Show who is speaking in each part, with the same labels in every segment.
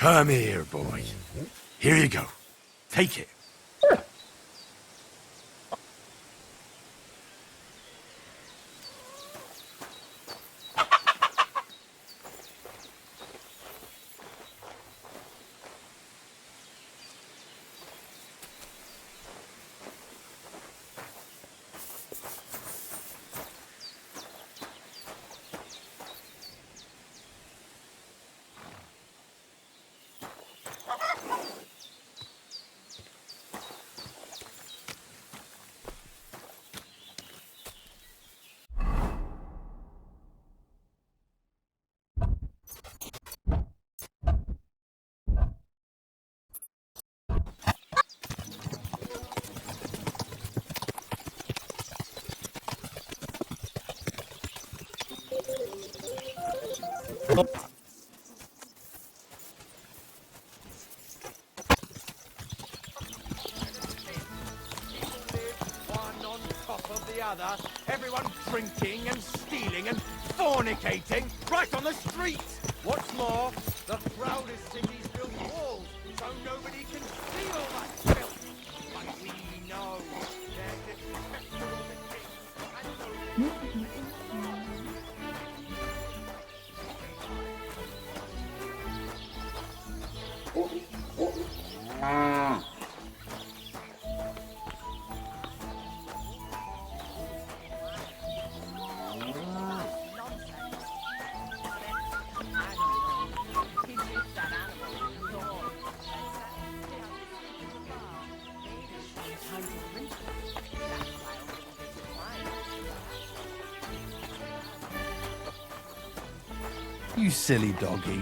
Speaker 1: Come here, boy. Here you go. Take it.
Speaker 2: Everyone drinking and stealing and fornicating right on the street. What's more, the proudest cities build walls so nobody can see all that filth. But we know they're detestable to kings and
Speaker 1: You silly doggy.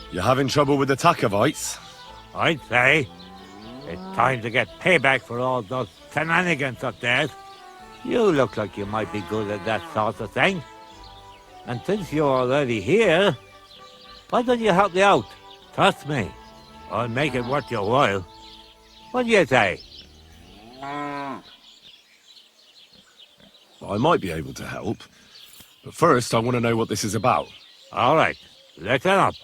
Speaker 1: You having trouble with the Troskovitz?
Speaker 3: I'd say it's time to get payback for all those shenanigans up there. You look like you might be good at that sort of thing. And since you're already here, why don't you help me out? Trust me, I'll make it worth your while. What do you say?
Speaker 1: I might be able to help, but first I want to know what this is about.
Speaker 3: All right, listen up.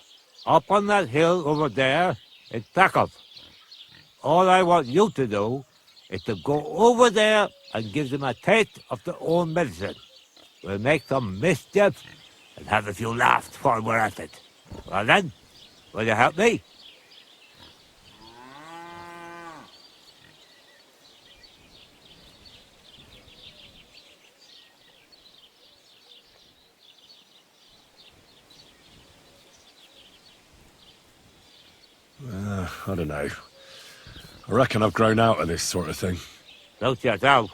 Speaker 3: Up on that hill over there, it's Troskovitz. All I want you to do is to go over there and give them a taste of their own medicine. We'll make some mischief and have a few laughs while we're at it. Well then, will you help me?
Speaker 1: I don't know. I reckon I've grown out of this sort of thing.
Speaker 3: Suit yourself.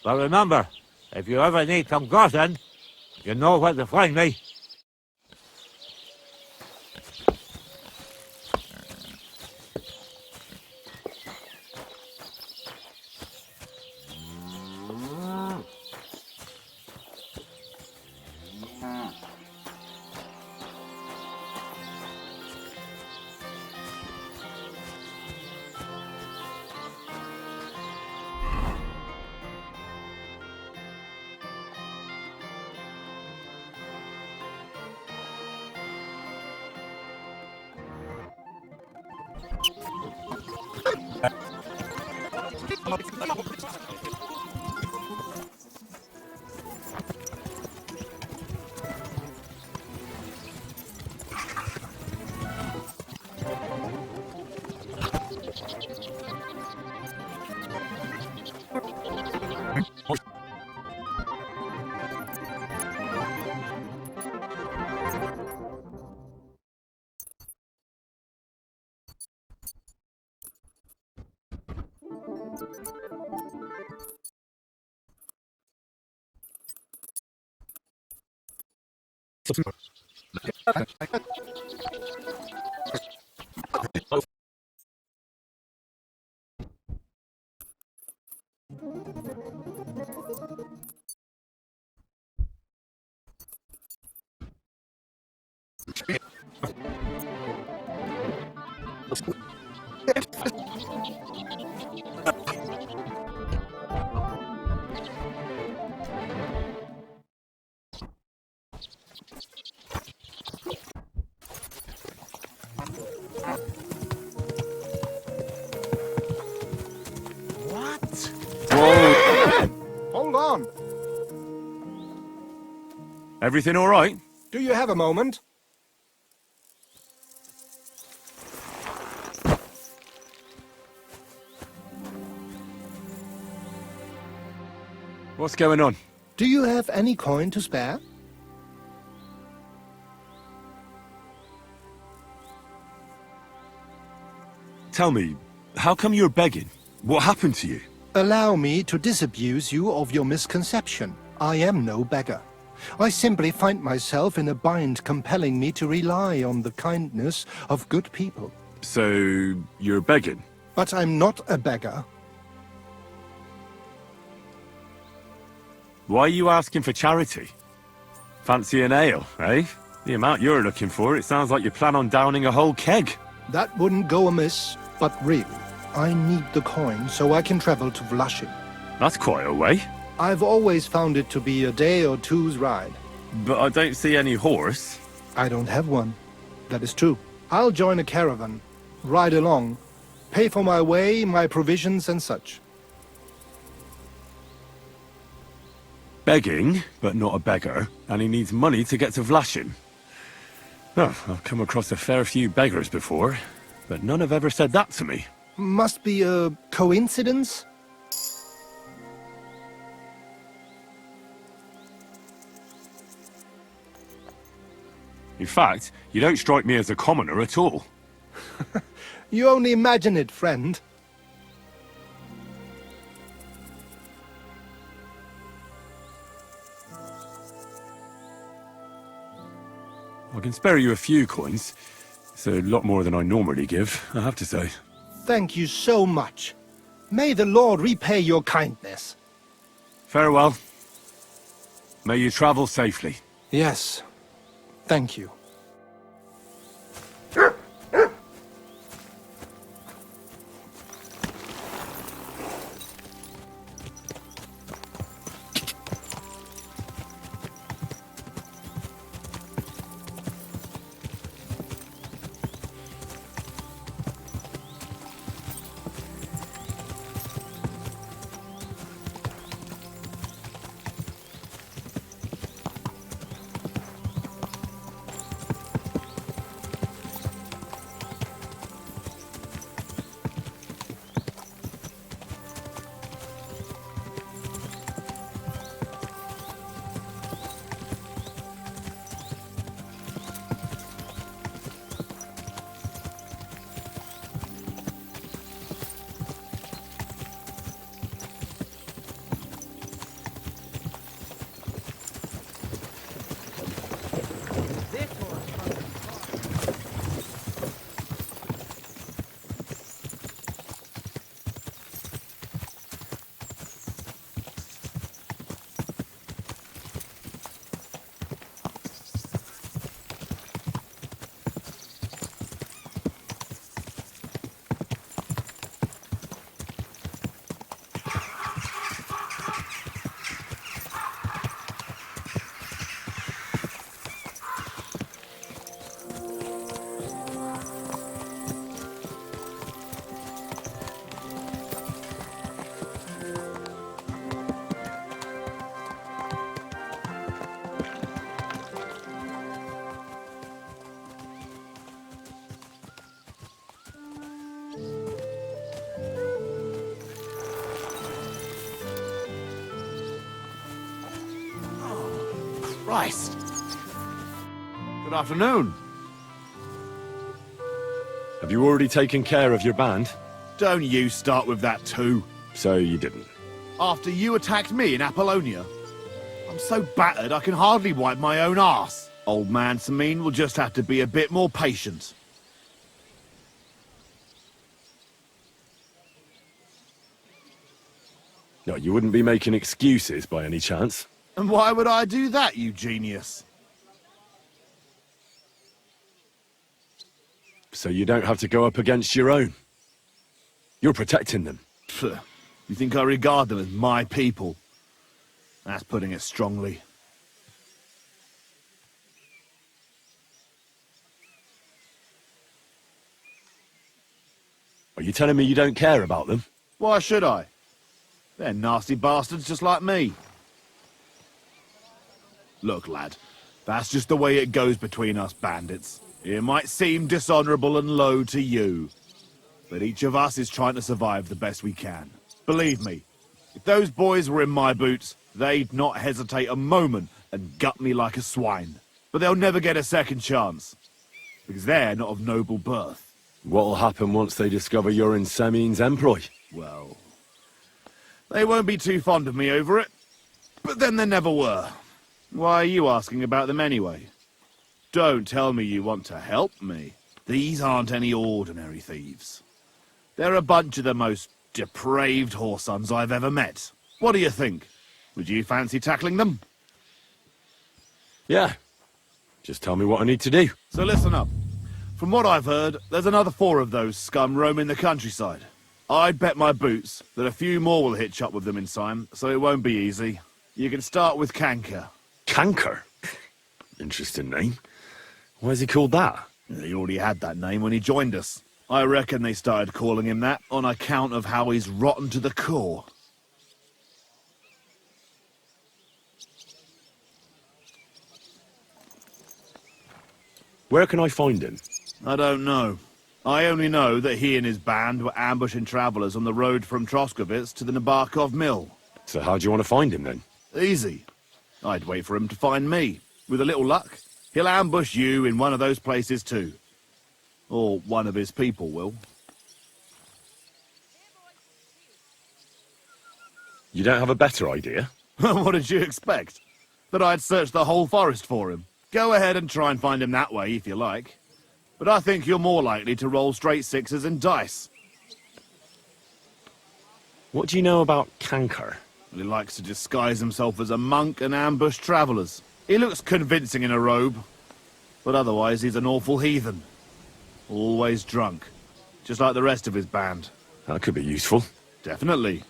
Speaker 3: But remember, if you ever need some groschen, you know where to find me.
Speaker 2: What?
Speaker 1: Whoa!
Speaker 4: Hold on.
Speaker 1: Everything all right?
Speaker 4: Do you have a moment?
Speaker 1: What's going on?
Speaker 4: Do you have any coin to spare?
Speaker 1: Tell me, how come you're begging? What happened to you?
Speaker 4: Allow me to disabuse you of your misconception. I am no beggar. I simply find myself in a bind compelling me to rely on the kindness of good people.
Speaker 1: So, you're begging?
Speaker 4: But I'm not a beggar.
Speaker 1: Why are you asking for charity? Fancy an ale, eh? The amount you're looking for, it sounds like you plan on downing a whole keg.
Speaker 4: That wouldn't go amiss, but really, I need the coin so I can travel to Vlašim.
Speaker 1: That's quite a way.
Speaker 4: I've always found it to be a day or two's ride.
Speaker 1: But I don't see any horse.
Speaker 4: I don't have one. That is true. I'll join a caravan, ride along, pay for my way, my provisions and such.
Speaker 1: Begging, but not a beggar, and he needs money to get to Vlašim. Oh, I've come across a fair few beggars before, but none have ever said that to me.
Speaker 4: Must be a coincidence?
Speaker 1: In fact, you don't strike me as a commoner at all.
Speaker 4: You only imagine it, friend.
Speaker 1: I can spare you a few coins. It's a lot more than I normally give, I have to say.
Speaker 4: Thank you so much. May the Lord repay your kindness.
Speaker 1: Farewell. May you travel safely.
Speaker 4: Yes. Thank you.
Speaker 2: Christ! Good afternoon.
Speaker 1: Have you already taken care of your band?
Speaker 2: Don't you start with that too.
Speaker 1: So you didn't.
Speaker 2: After you attacked me in Apollonia. I'm so battered I can hardly wipe my own arse. Old man Sémine will just have to be a bit more patient.
Speaker 1: No, you wouldn't be making excuses by any chance?
Speaker 2: And why would I do that, you genius?
Speaker 1: So you don't have to go up against your own. You're protecting them.
Speaker 2: Pfft. You think I regard them as my people? That's putting it strongly.
Speaker 1: Are you telling me you don't care about them?
Speaker 2: Why should I? They're nasty bastards just like me. Look, lad, that's just the way it goes between us bandits. It might seem dishonorable and low to you, but each of us is trying to survive the best we can. Believe me, if those boys were in my boots, they'd not hesitate a moment and gut me like a swine. But they'll never get a second chance, because they're not of noble birth.
Speaker 1: What'll happen once they discover you're in Sémine's employ?
Speaker 2: Well, they won't be too fond of me over it, but then they never were. Why are you asking about them anyway? Don't tell me you want to help me. These aren't any ordinary thieves. They're a bunch of the most depraved whoresons I've ever met. What do you think? Would you fancy tackling them?
Speaker 1: Yeah. Just tell me what I need to do.
Speaker 2: So listen up. From what I've heard, there's another 4 of those scum roaming the countryside. I'd bet my boots that a few more will hitch up with them in time, so it won't be easy. You can start with Canker.
Speaker 1: Canker? Interesting name. Why is he called that?
Speaker 2: He already had that name when he joined us. I reckon they started calling him that on account of how he's rotten to the core.
Speaker 1: Where can I find him?
Speaker 2: I don't know. I only know that he and his band were ambushing travellers on the road from Troskovitz to the Nabokov mill.
Speaker 1: So how do you want to find him then?
Speaker 2: Easy. I'd wait for him to find me. With a little luck, he'll ambush you in one of those places too. Or one of his people will.
Speaker 1: You don't have a better idea?
Speaker 2: What did you expect? That I'd search the whole forest for him? Go ahead and try and find him that way if you like. But I think you're more likely to roll straight 6s and dice.
Speaker 1: What do you know about Canker?
Speaker 2: He likes to disguise himself as a monk and ambush travellers. He looks convincing in a robe, but otherwise he's an awful heathen. Always drunk, just like the rest of his band.
Speaker 1: That could be useful.
Speaker 2: Definitely,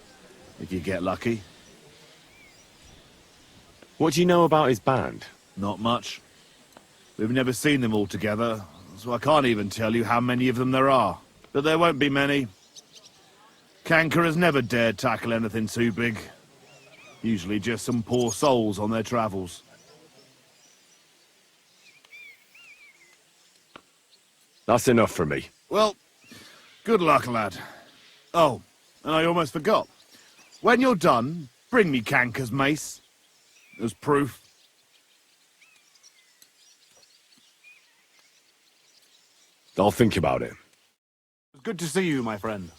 Speaker 2: if you get lucky.
Speaker 1: What do you know about his band?
Speaker 2: Not much. We've never seen them all together, so I can't even tell you how many of them there are. But there won't be many. Canker has never dared tackle anything too big. Usually just some poor souls on their travels.
Speaker 1: That's enough for me.
Speaker 2: Well, good luck, lad. Oh, and I almost forgot. When you're done, bring me Canker's mace. As proof.
Speaker 1: I'll think about it.
Speaker 2: It's good to see you, my friend.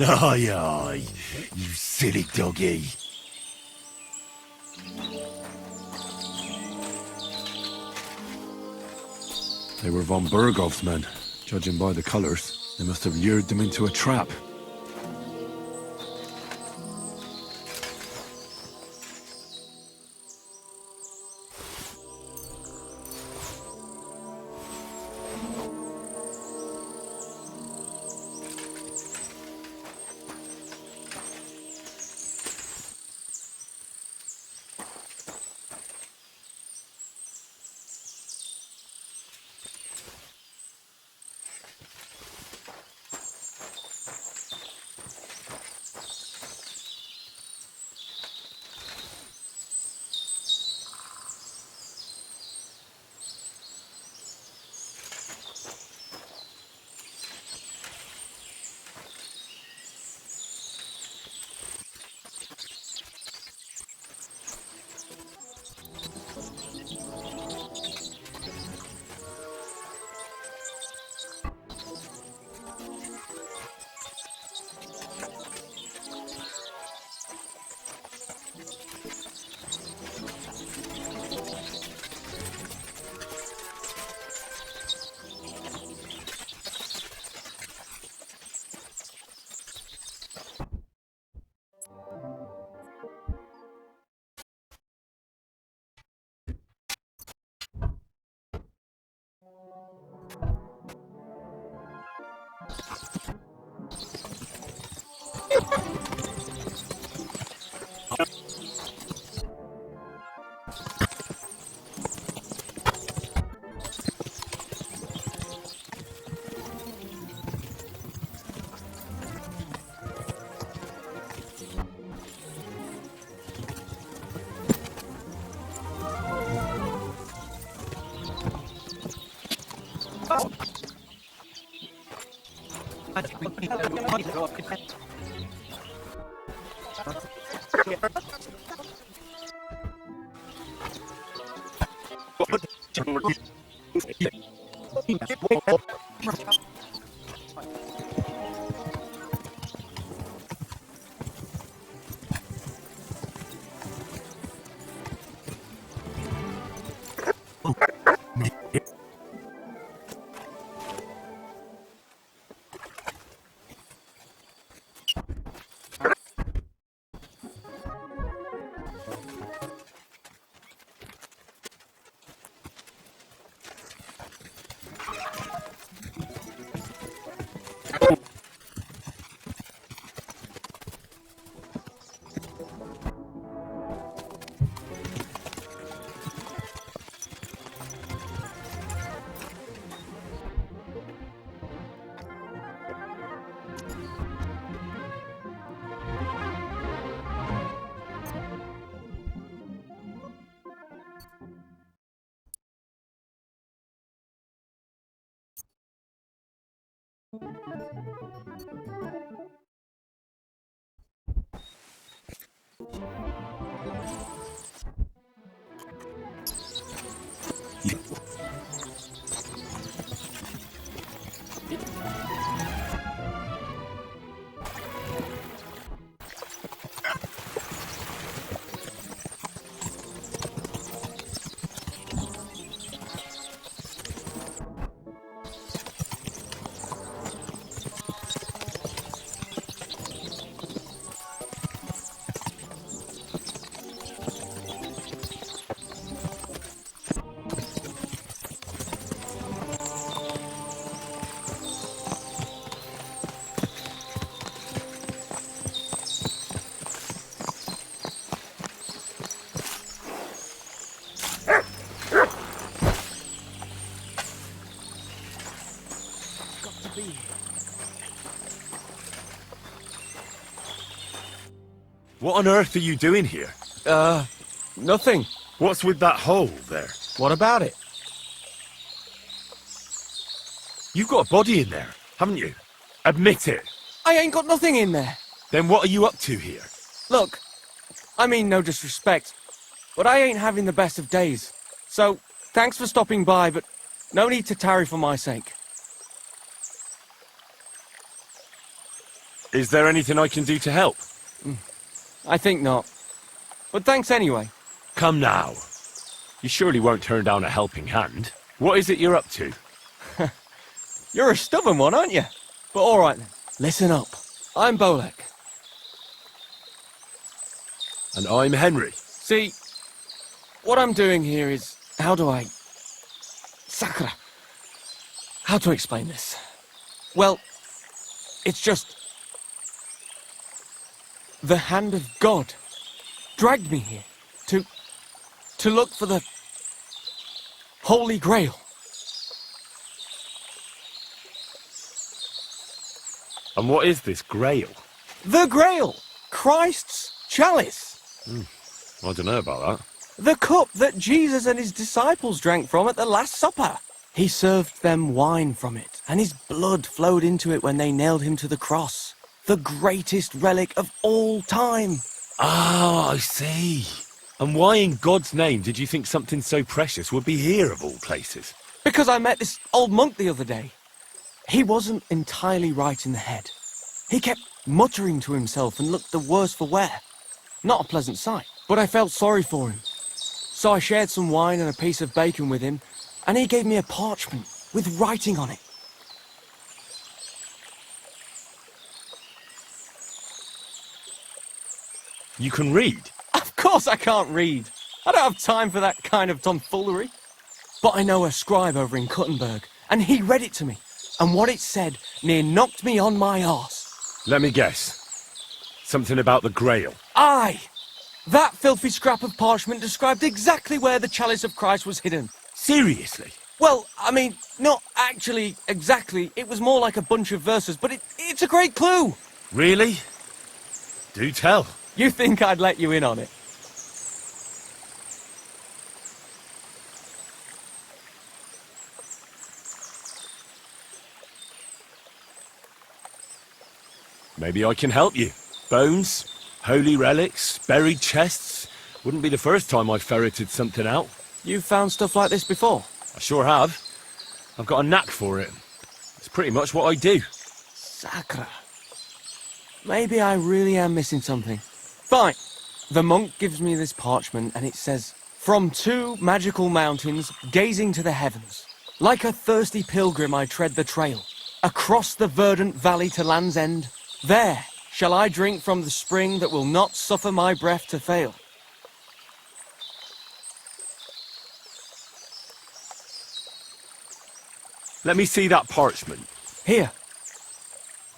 Speaker 5: Aye, aye, you silly doggy.
Speaker 1: They were von Bergov's men. Judging by the colours, they must have lured them into a trap.
Speaker 5: What on earth are you doing here?
Speaker 2: Nothing.
Speaker 5: What's with that hole there?
Speaker 2: What about it?
Speaker 5: You've got a body in there, haven't you? Admit it.
Speaker 2: I ain't got nothing in there.
Speaker 5: Then what are you up to here?
Speaker 2: Look, I mean no disrespect, but I ain't having the best of days. So, thanks for stopping by, but no need to tarry for my sake.
Speaker 5: Is there anything I can do to help?
Speaker 2: I think not. But thanks anyway.
Speaker 5: Come now. You surely won't turn down a helping hand. What is it you're up to?
Speaker 2: You're a stubborn one, aren't you? But all right then. Listen up. I'm Bolek.
Speaker 5: And I'm Henry.
Speaker 2: See, what I'm doing here is... How do I... Sakura. How to explain this? Well, it's just... The hand of God dragged me here to look for the Holy Grail.
Speaker 5: And what is this Grail?
Speaker 2: The Grail! Christ's chalice!
Speaker 5: I don't know about that.
Speaker 2: The cup that Jesus and his disciples drank from at the Last Supper. He served them wine from it, and his blood flowed into it when they nailed him to the cross. The greatest relic of all time.
Speaker 5: Ah, I see. And why in God's name did you think something so precious would be here of all places?
Speaker 2: Because I met this old monk the other day. He wasn't entirely right in the head. He kept muttering to himself and looked the worse for wear. Not a pleasant sight, but I felt sorry for him. So I shared some wine and a piece of bacon with him, and he gave me a parchment with writing on it.
Speaker 5: You can read?
Speaker 2: Of course I can't read. I don't have time for that kind of tomfoolery. But I know a scribe over in Kuttenberg, and he read it to me. And what it said near knocked me on my arse.
Speaker 5: Let me guess. Something about the Grail.
Speaker 2: Aye! That filthy scrap of parchment described exactly where the chalice of Christ was hidden.
Speaker 5: Seriously?
Speaker 2: Well, I mean, not actually exactly. It was more like a bunch of verses, but it's a great clue.
Speaker 5: Really? Do tell.
Speaker 2: You think I'd let you in on it?
Speaker 5: Maybe I can help you. Bones, holy relics, buried chests. Wouldn't be the first time I've ferreted something out.
Speaker 2: You've found stuff like this before?
Speaker 5: I sure have. I've got a knack for it. It's pretty much what I do.
Speaker 2: Sakura. Maybe I really am missing something. Fine. The monk gives me this parchment and it says, "From 2 magical mountains, gazing to the heavens. Like a thirsty pilgrim I tread the trail. Across the verdant valley to Land's End. There shall I drink from the spring that will not suffer my breath to fail."
Speaker 5: Let me see that parchment.
Speaker 2: Here.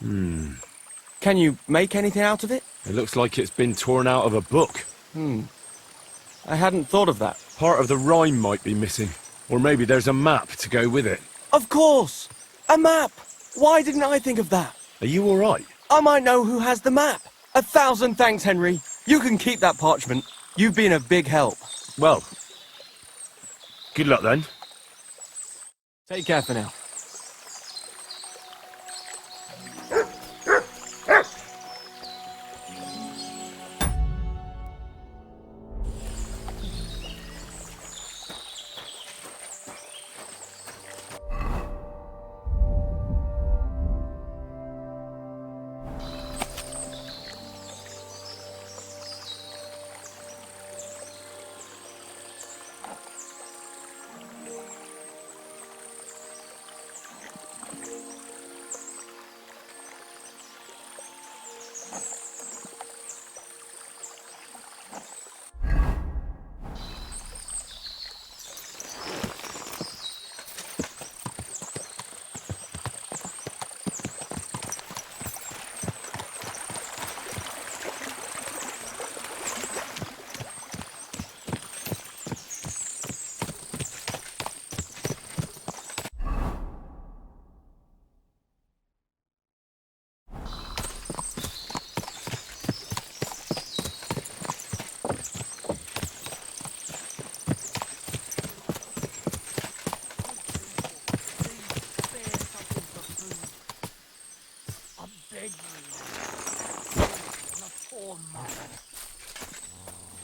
Speaker 2: Can you make anything out of it?
Speaker 5: It looks like it's been torn out of a book.
Speaker 2: I hadn't thought of that.
Speaker 5: Part of the rhyme might be missing. Or maybe there's a map to go with it.
Speaker 2: Of course! A map! Why didn't I think of that?
Speaker 5: Are you alright?
Speaker 2: I might know who has the map. 1,000 thanks, Henry. You can keep that parchment. You've been a big help.
Speaker 5: Well, good luck then.
Speaker 2: Take care for now.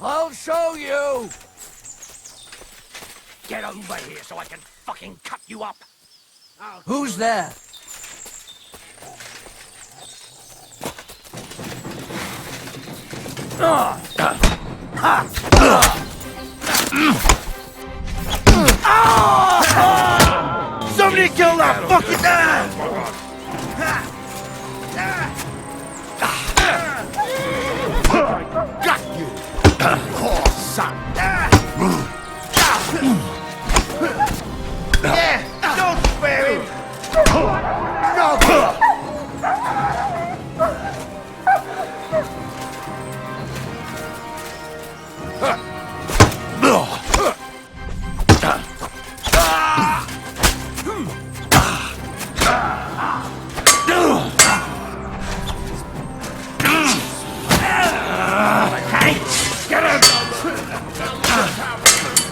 Speaker 6: I'll show you! Get over here so I can fucking cut you up! Who's there?
Speaker 2: Somebody kill that fucking man! Got you! Poor son! Yeah! Don't spare him! No!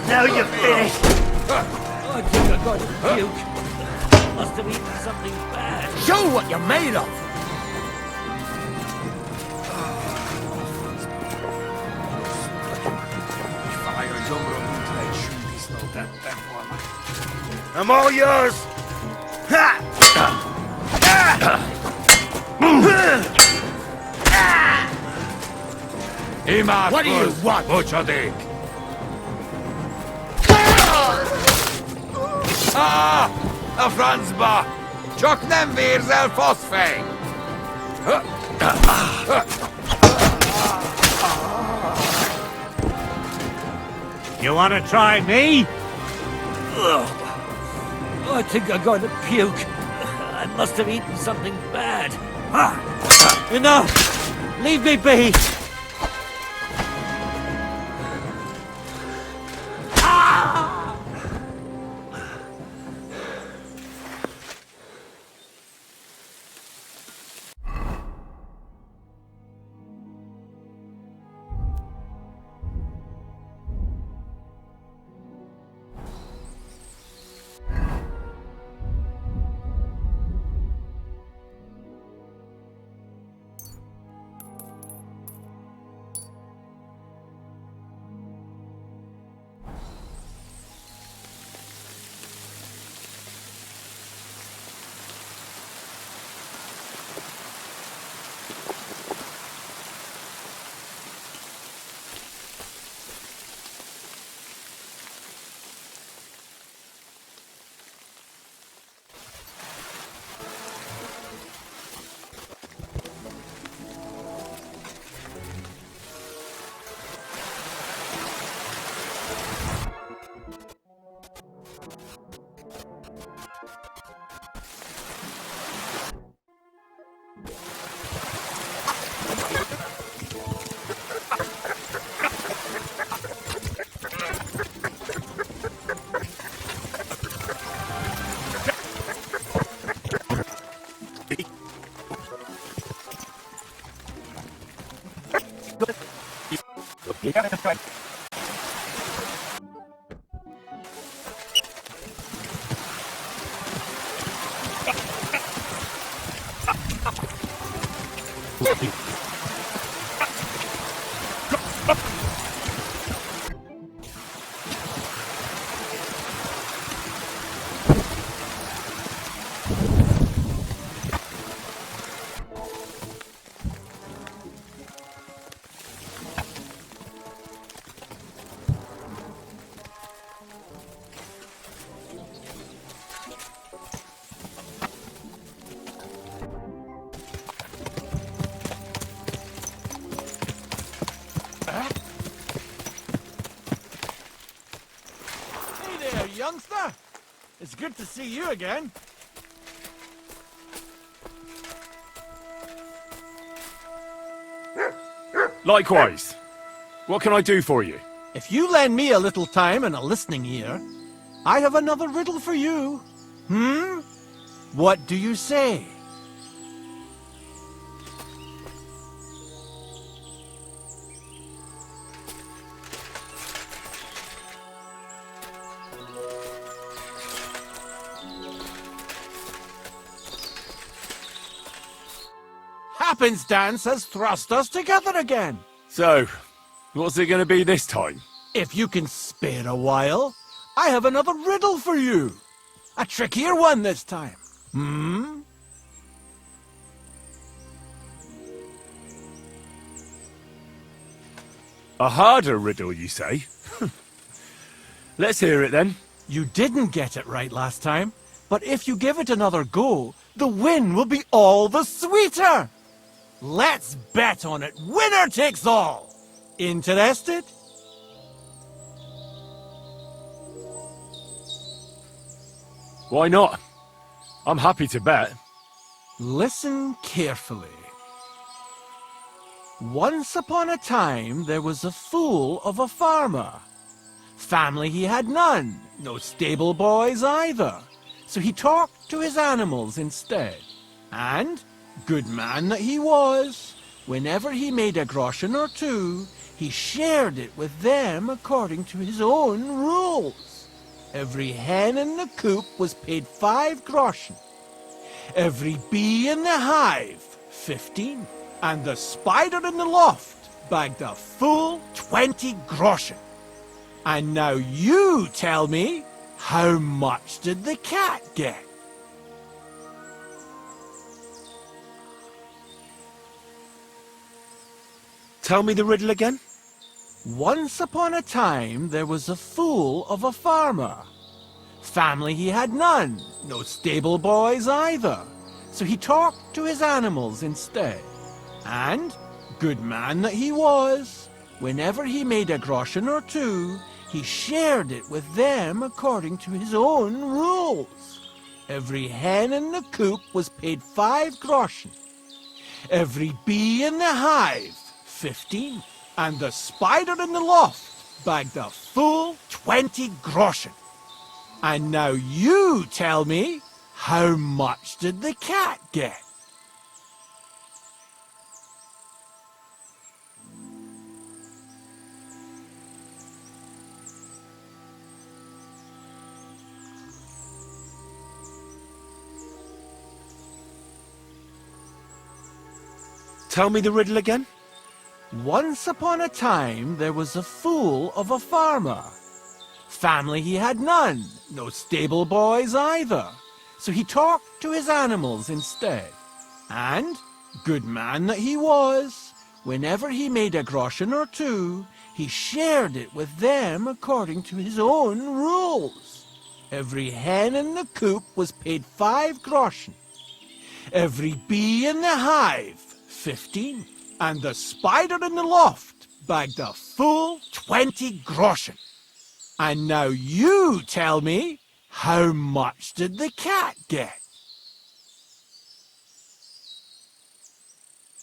Speaker 2: Now you're finished!
Speaker 6: I think I got a puke. Must have eaten something bad.
Speaker 2: Show what you're made of! I'm all yours! Ha! What do you want?
Speaker 6: A Franzba! Chuck them beers el phosphate!
Speaker 3: You want to try me?
Speaker 6: I think I got a puke. I must have eaten something bad.
Speaker 3: Enough! Leave me be!
Speaker 2: Youngster, it's good to see you again.
Speaker 5: Likewise. What can I do for you?
Speaker 2: If you lend me a little time and a listening ear, I have another riddle for you. What do you say? Happenstance has thrust us together again.
Speaker 5: So, what's it going to be this time?
Speaker 2: If you can spare a while, I have another riddle for you. A trickier one this time.
Speaker 5: A harder riddle, you say? Let's hear it then.
Speaker 2: You didn't get it right last time, but if you give it another go, the win will be all the sweeter. Let's bet on it. Winner takes all. Interested?
Speaker 5: Why not? I'm happy to bet.
Speaker 2: Listen carefully. Once upon a time, there was a fool of a farmer. Family he had none, no stable boys either. So he talked to his animals instead. And, good man that he was, whenever he made a groschen or two, he shared it with them according to his own rules. Every hen in the coop was paid 5 groschen. Every bee in the hive, 15. And the spider in the loft bagged a full 20 groschen. And now you tell me, how much did the cat get?
Speaker 5: Tell me the riddle again.
Speaker 2: Once upon a time, there was a fool of a farmer. Family he had none, no stable boys either. So he talked to his animals instead. And, good man that he was, whenever he made a groschen or two, he shared it with them according to his own rules. Every hen in the coop was paid 5 groschen. Every bee in the hive, 15. And the spider in the loft bagged a full 20 groschen. And now you tell me, how much did the cat get?
Speaker 5: Tell me the riddle again.
Speaker 2: Once upon a time, there was a fool of a farmer. Family he had none, no stable boys either. So he talked to his animals instead. And, good man that he was, whenever he made a groschen or two, he shared it with them according to his own rules. Every hen in the coop was paid 5 groschen. Every bee in the hive, 15. And the spider in the loft bagged a full 20 groschen. And now you tell me, how much did the cat get?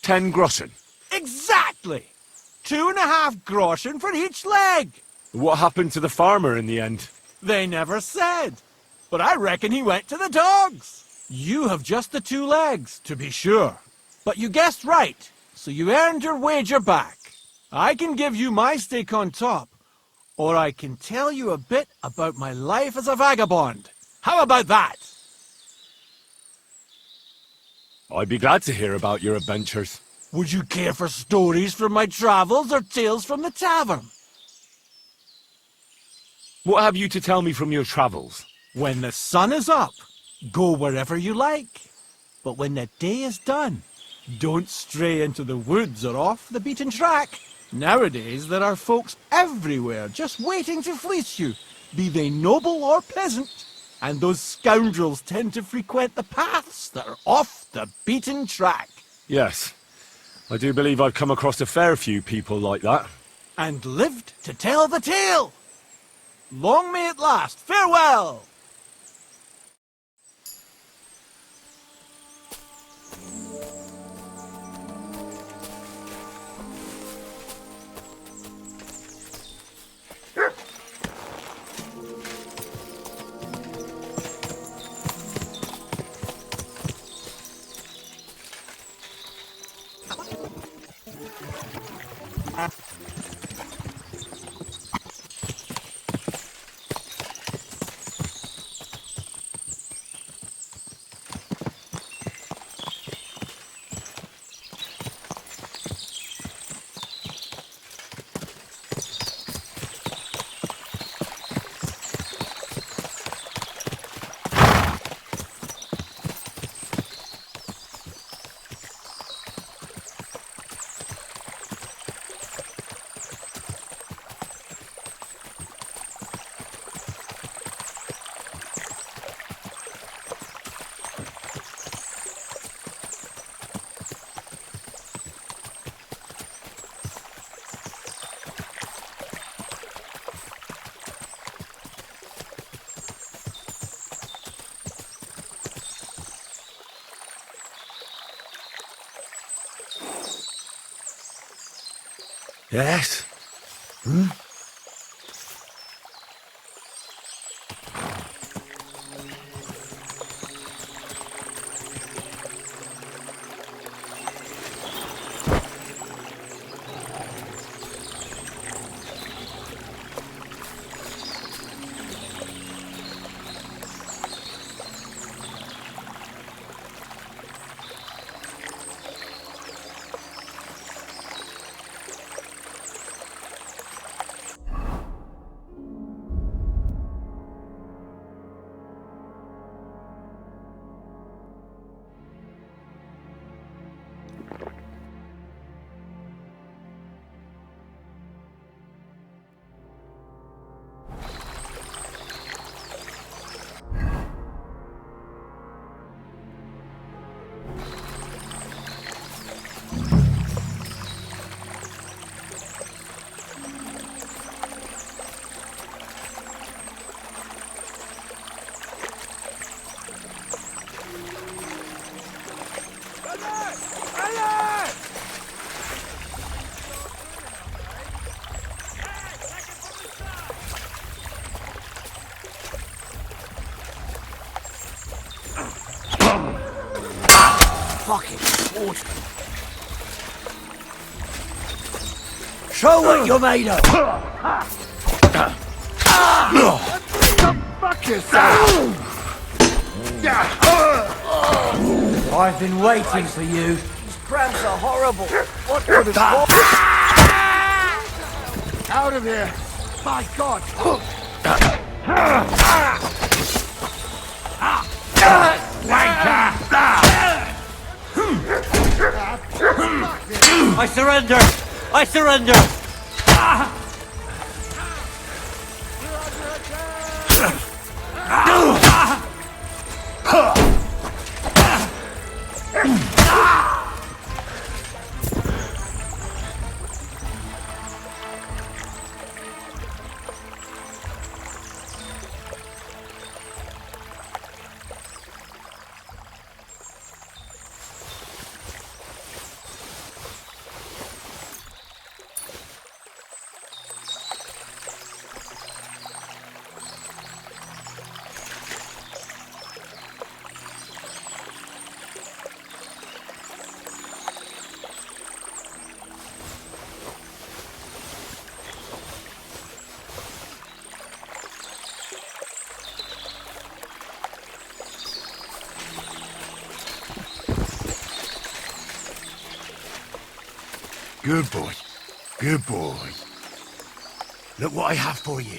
Speaker 5: 10 groschen.
Speaker 2: Exactly! 2.5 groschen for each leg.
Speaker 5: What happened to the farmer in the end?
Speaker 2: They never said. But I reckon he went to the dogs. You have just the 2 legs, to be sure. But you guessed right, so you earned your wager back. I can give you my stake on top, or I can tell you a bit about my life as a vagabond. How about that?
Speaker 5: I'd be glad to hear about your adventures.
Speaker 2: Would you care for stories from my travels or tales from the tavern?
Speaker 5: What have you to tell me from your travels?
Speaker 2: When the sun is up, go wherever you like. But when the day is done, don't stray into the woods or off the beaten track. Nowadays, there are folks everywhere just waiting to fleece you, be they noble or peasant. And those scoundrels tend to frequent the paths that are off the beaten track.
Speaker 5: Yes, I do believe I've come across a fair few people like that.
Speaker 2: And lived to tell the tale. Long may it last. Farewell!
Speaker 5: Yes?
Speaker 6: Fucking water. Show what you're made of.
Speaker 2: Fuck yourself!
Speaker 6: I've been waiting for you. These cramps are horrible. What would have thought?
Speaker 2: Out of here! My God!
Speaker 6: I surrender! I surrender!
Speaker 5: Good boy. Good boy. Look what I have for you.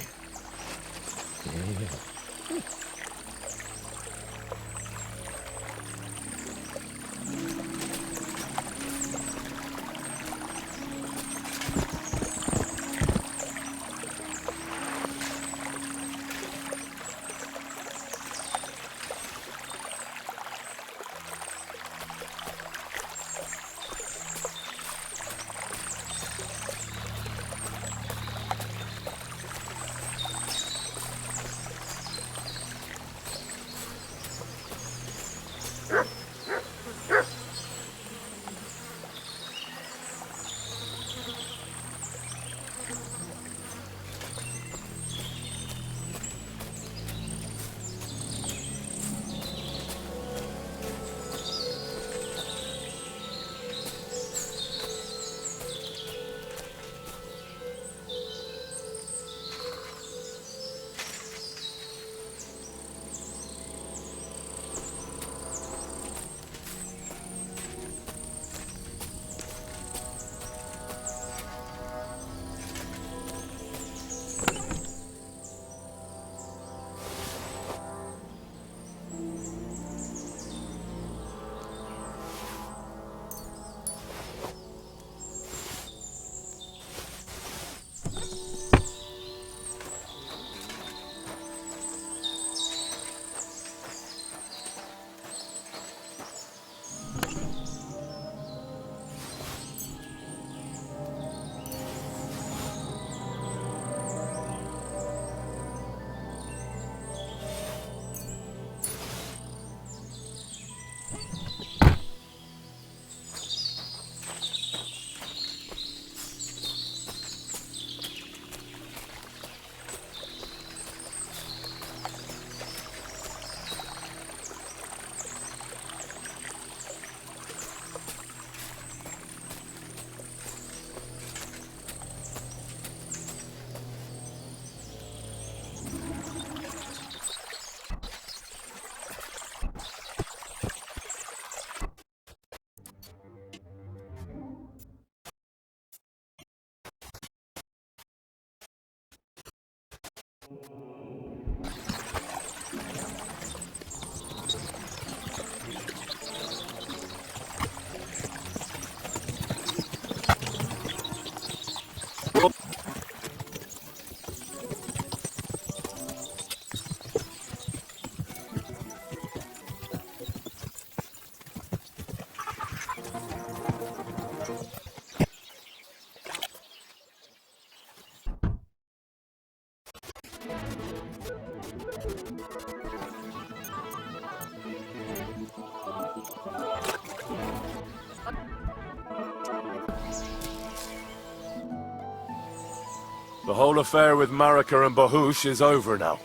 Speaker 5: The whole affair with Marika and Bahush is over now.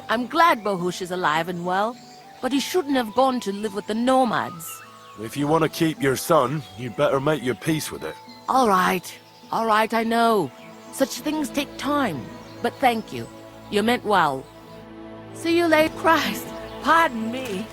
Speaker 7: I'm glad Bahush is alive and well, but he shouldn't have gone to live with the nomads.
Speaker 5: If you want to keep your son, you'd better make your peace with it.
Speaker 7: All right, I know. Such things take time, but thank you. You meant well. See you later. Christ, pardon me.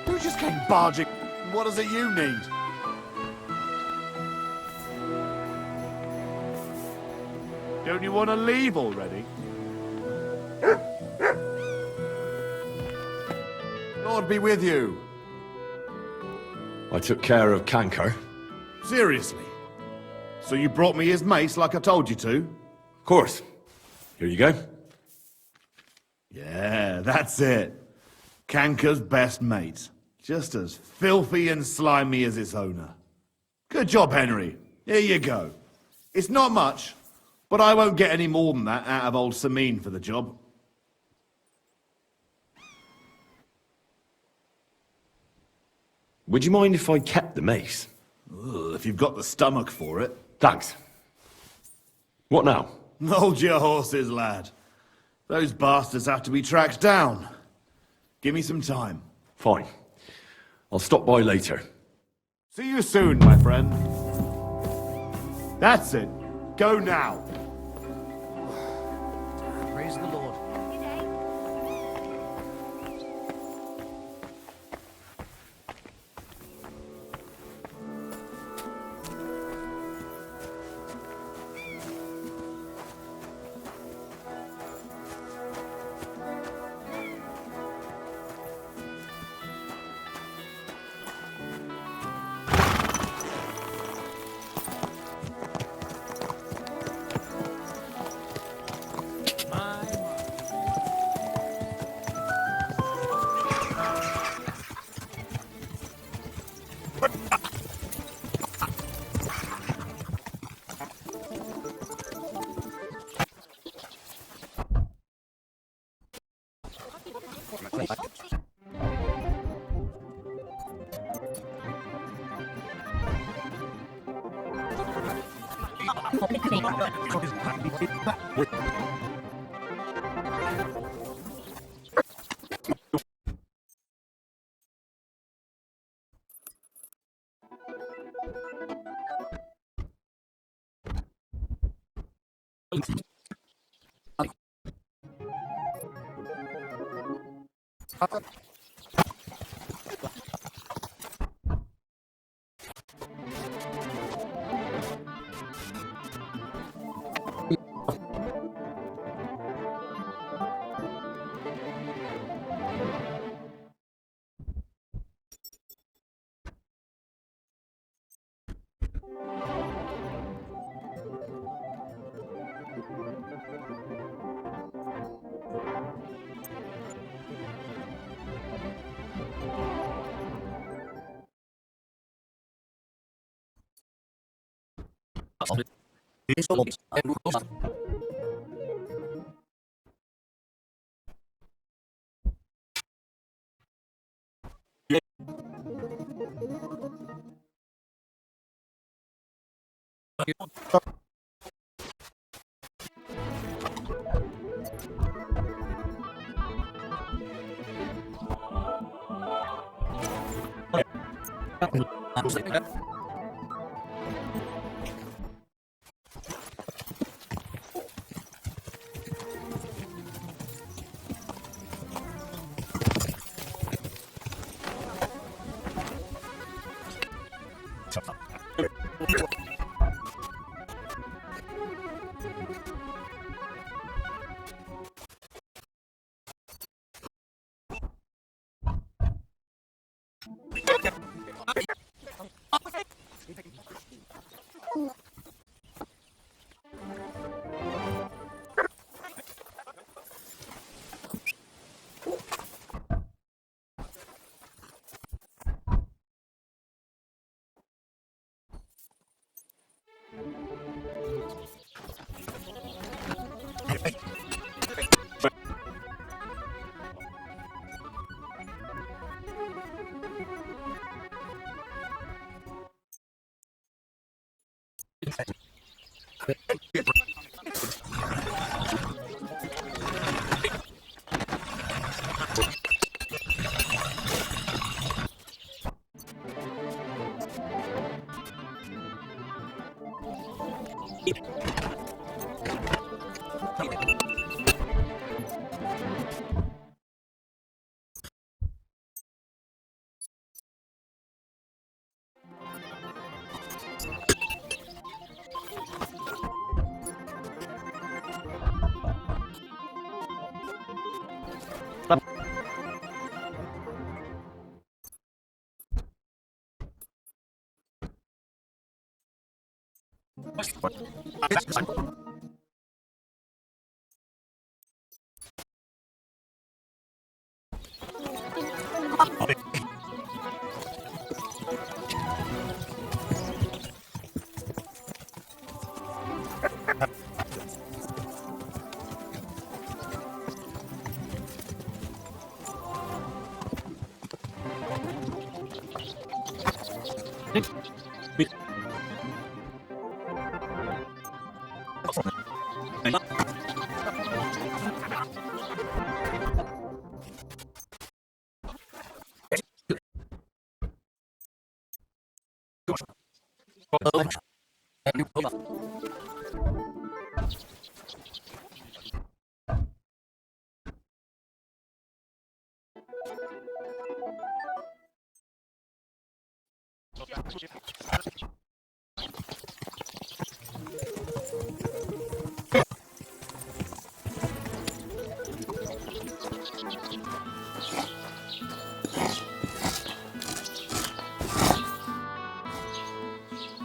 Speaker 2: You just came barging. What is it you need? Don't you want to leave already? Lord be with you.
Speaker 5: I took care of Canker.
Speaker 2: Seriously? So you brought me his mace like I told you to?
Speaker 5: Of course. Here you go.
Speaker 2: Yeah, that's it. Canker's best mate. Just as filthy and slimy as its owner. Good job, Henry. Here you go. It's not much, but I won't get any more than that out of old Sémine for the job.
Speaker 5: Would you mind if I kept the mace?
Speaker 2: Ugh, if you've got the stomach for it.
Speaker 5: Thanks. What now?
Speaker 2: Hold your horses, lad. Those bastards have to be tracked down. Give me some time.
Speaker 5: Fine. I'll stop by later.
Speaker 2: See you soon, my friend. That's it. Go now.
Speaker 6: Praise the Lord.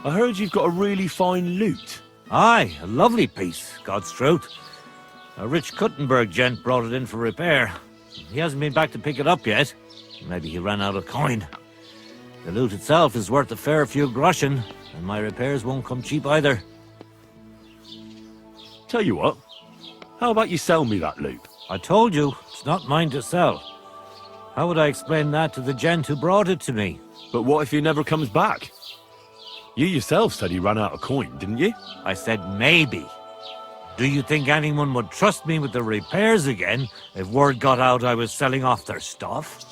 Speaker 5: I heard you've got a really fine lute.
Speaker 3: Aye, a lovely piece, God's truth. A rich Kuttenberg gent brought it in for repair. He hasn't been back to pick it up yet. Maybe he ran out of coin. The lute itself is worth a fair few groschen, and my repairs won't come cheap either.
Speaker 5: Tell you what, how about you sell me that lute?
Speaker 3: I told you, it's not mine to sell. How would I explain that to the gent who brought it to me?
Speaker 5: But what if he never comes back? You yourself said he ran out of coin, didn't you?
Speaker 3: I said maybe. Do you think anyone would trust me with the repairs again if word got out I was selling off their stuff?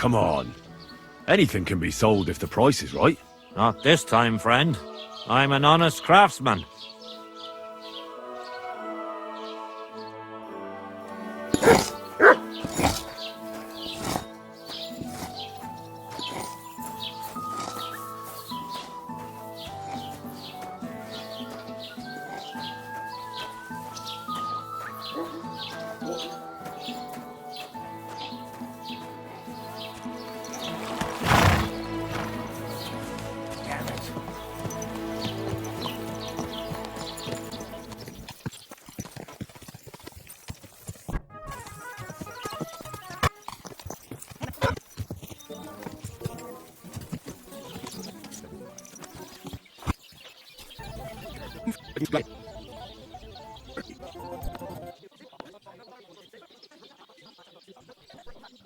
Speaker 5: come on. Anything can be sold if the price is right.
Speaker 3: Not this time, friend. I'm an honest craftsman.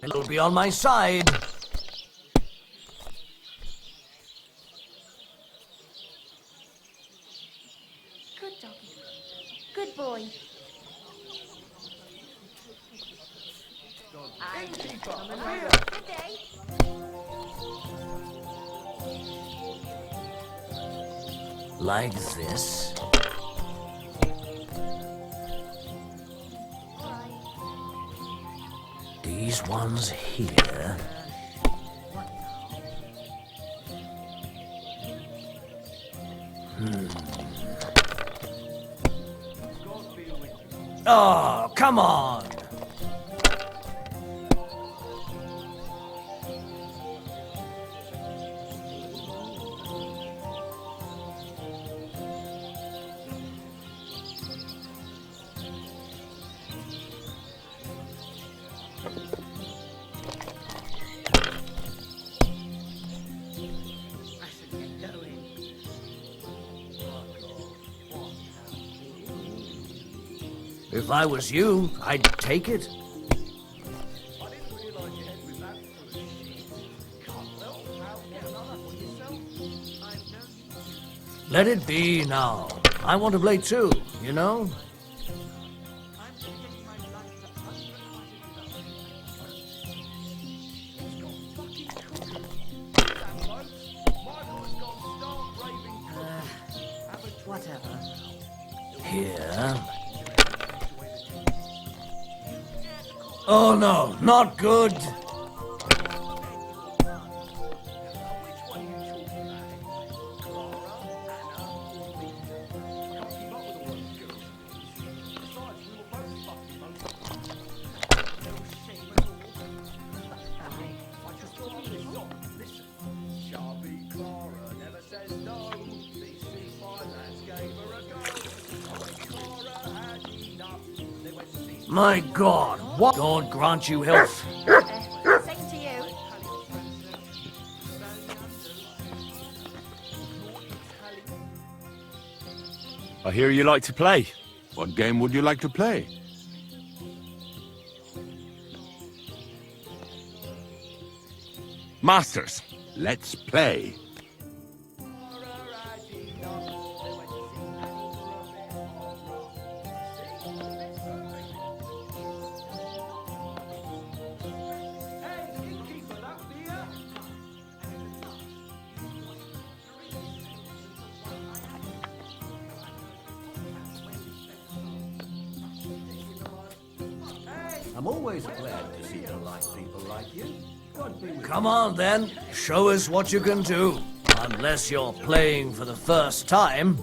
Speaker 6: It'll be on my side.
Speaker 8: Good doggy. Good boy. Good day.
Speaker 6: Like this. These ones here. Oh, come on! If I was you, I'd take it. Let it be now. I want to play too, you know?
Speaker 7: Whatever.
Speaker 6: Here. Oh no, not good. My God, what? God grant you health.
Speaker 8: Same to you.
Speaker 5: I hear you like to play.
Speaker 9: What game would you like to play?
Speaker 5: Masters.
Speaker 9: Let's play.
Speaker 6: I'm always glad to see polite people like you. Come on then, show us what you can do. Unless you're playing for the first time.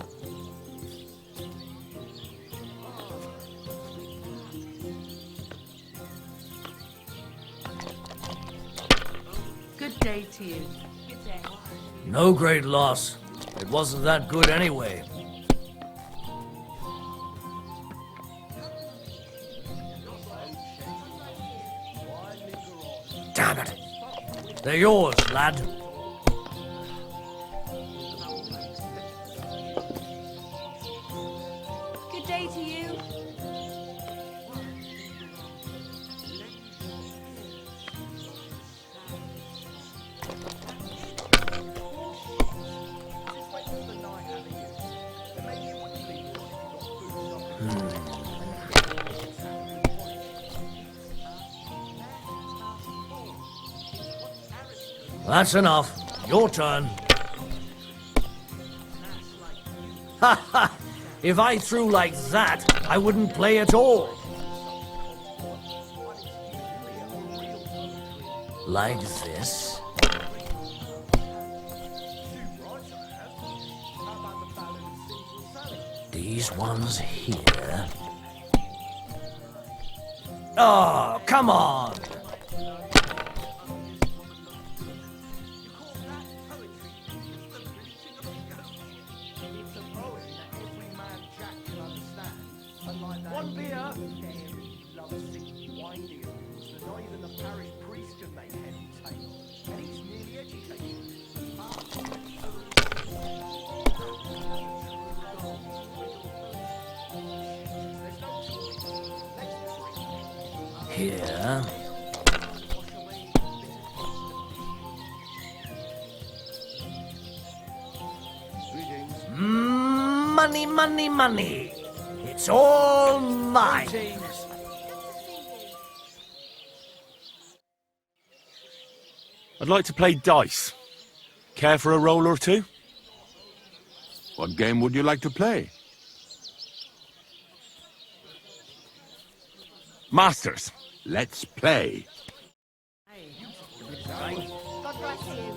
Speaker 7: Good day to you.
Speaker 8: Good day.
Speaker 6: No great loss. It wasn't that good anyway. Damn it. They're yours, lad.
Speaker 8: Good day to you.
Speaker 6: That's enough. Your turn. Ha ha! If I threw like that, I wouldn't play at all. Like this. These ones here. Oh, come on!
Speaker 2: One beer. Love singing wine deals that not even the parish priest can make head and tail. And he's nearly educated.
Speaker 6: Here. Money, money, money. It's all mine.
Speaker 5: I'd like to play dice. Care for a roll or two?
Speaker 9: What game would you like to play?
Speaker 5: Masters.
Speaker 9: Let's play.
Speaker 8: God bless you.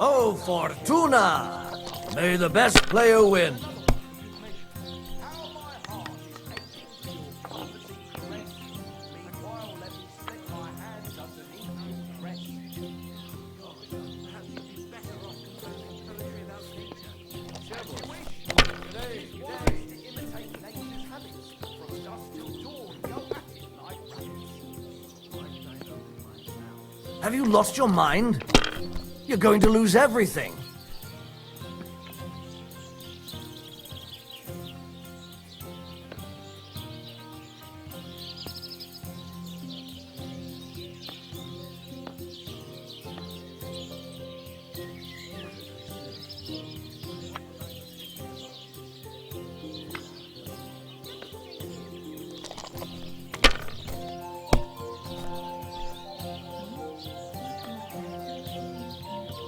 Speaker 6: Oh, Fortuna! May the best player win. Have you lost your mind? You're going to lose everything.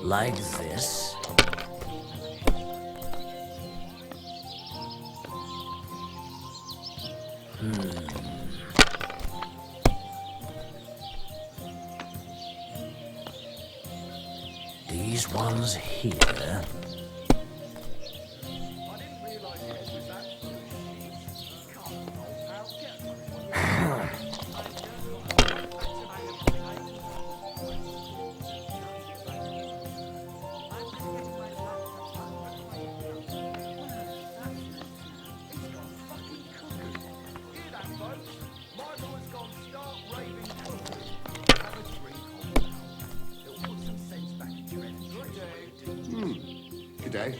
Speaker 6: Like this. These ones here.
Speaker 9: Good day.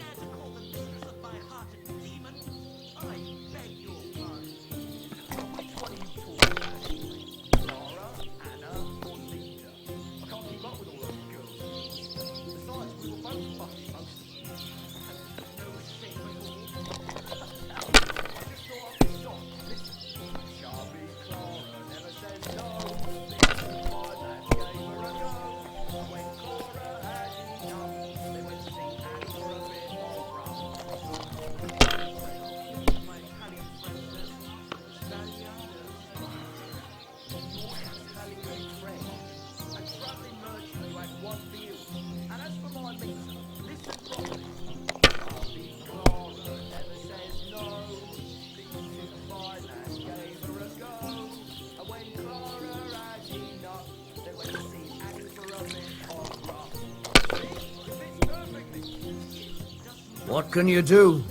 Speaker 6: What can you do?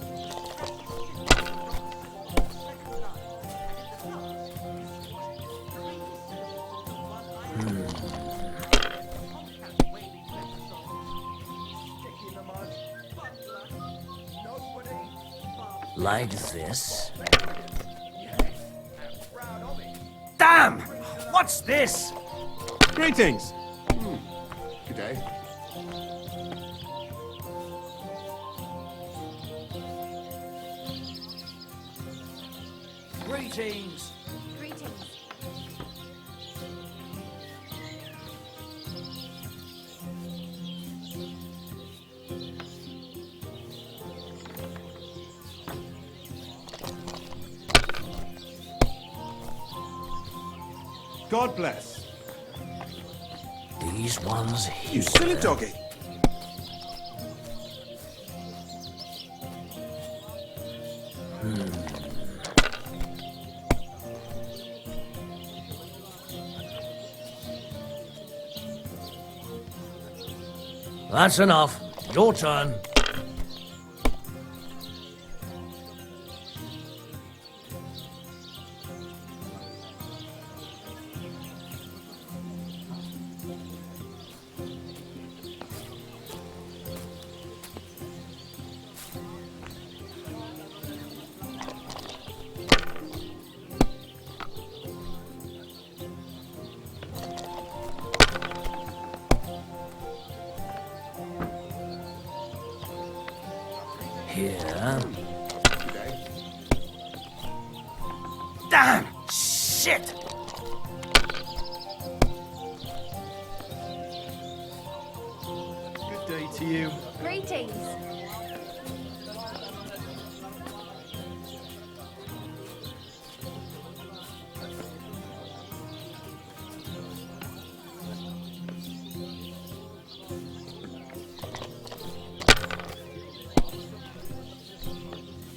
Speaker 6: Like this. Damn! What's this?
Speaker 9: Greetings. Good day.
Speaker 6: Greetings.
Speaker 8: Greetings.
Speaker 2: God bless.
Speaker 6: These ones here.
Speaker 2: You silly doggy.
Speaker 6: That's enough. Your turn. Here. Damn! Shit!
Speaker 2: Good day to you.
Speaker 8: Greetings.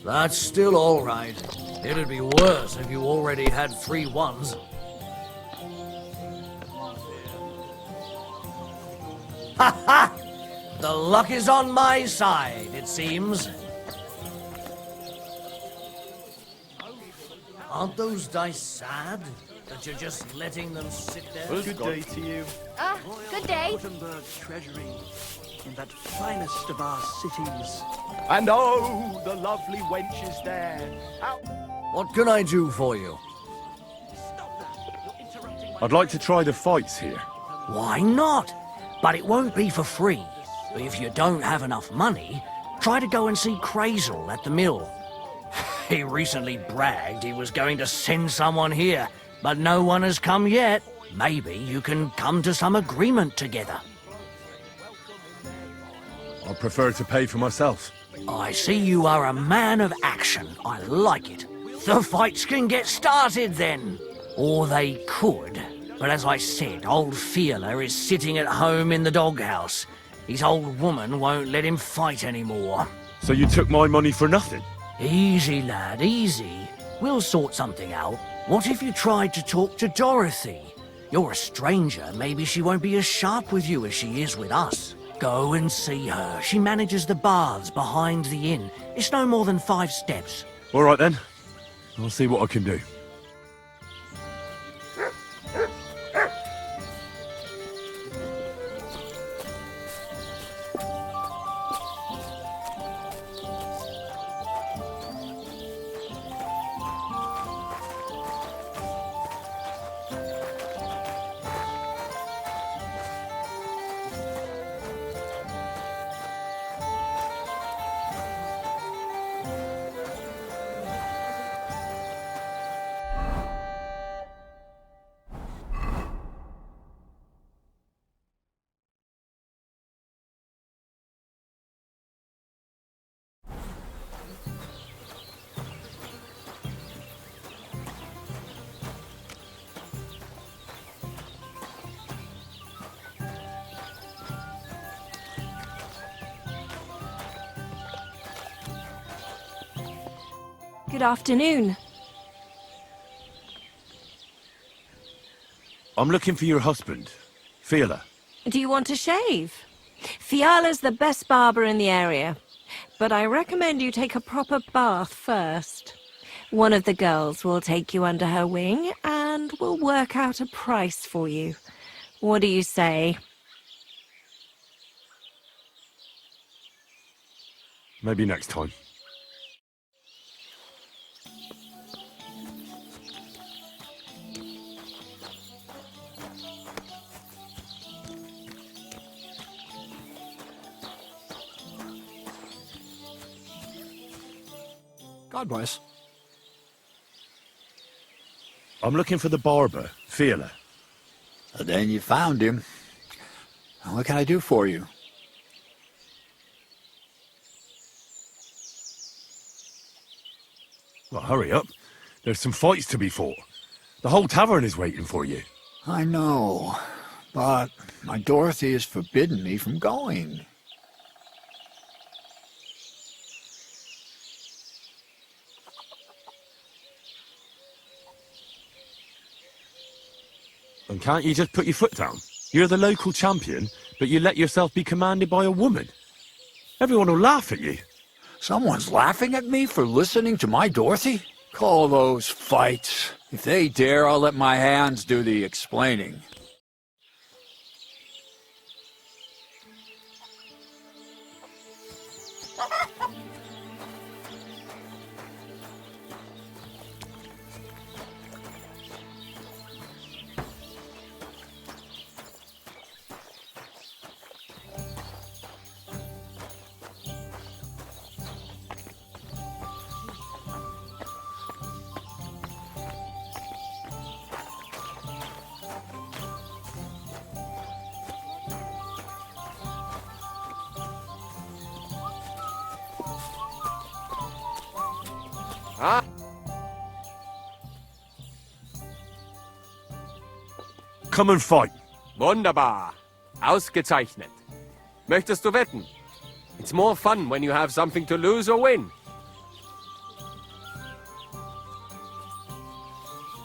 Speaker 6: That's still all right. It'd be worse if you already had 3 ones. Ha ha! The luck is on my side, it seems. Aren't those dice sad? That you're just letting them sit there?
Speaker 2: Good day to you.
Speaker 8: Ah, good day.
Speaker 10: Gutenberg's treasury in that finest of our cities.
Speaker 2: And oh, the lovely wench is there. Out.
Speaker 6: What can I do for you?
Speaker 1: I'd like to try the fights here.
Speaker 6: Why not? But it won't be for free. If you don't have enough money, try to go and see Crazel at the mill. He recently bragged he was going to send someone here, but no one has come yet. Maybe you can come to some agreement together.
Speaker 1: I'd prefer to pay for myself.
Speaker 6: I see you are a man of action. I like it. The fights can get started then. Or they could. But as I said, old Fiala is sitting at home in the doghouse. His old woman won't let him fight anymore.
Speaker 1: So you took my money for nothing?
Speaker 6: Easy, lad, easy. We'll sort something out. What if you tried to talk to Dorothy? You're a stranger. Maybe she won't be as sharp with you as she is with us. Go and see her. She manages the baths behind the inn. It's no more than 5 steps.
Speaker 1: All right then. I'll see what I can do.
Speaker 11: Good afternoon.
Speaker 1: I'm looking for your husband, Fiala.
Speaker 11: Do you want to shave? Fiala's the best barber in the area, but I recommend you take a proper bath first. One of the girls will take you under her wing and will work out a price for you. What do you say?
Speaker 1: Maybe next time.
Speaker 4: God bless.
Speaker 1: I'm looking for the barber, Fiala.
Speaker 12: Then you found him. What can I do for you?
Speaker 1: Well, hurry up. There's some fights to be fought. The whole tavern is waiting for you.
Speaker 12: I know, but my Dorothy has forbidden me from going.
Speaker 5: And can't you just put your foot down? You're the local champion, but you let yourself be commanded by a woman. Everyone will laugh at you.
Speaker 12: Someone's laughing at me for listening to my Dorothy? Call those fights. If they dare, I'll let my hands do the explaining.
Speaker 5: Come and fight.
Speaker 2: Wunderbar. Ausgezeichnet. Möchtest du wetten? It's more fun when you have something to lose or win.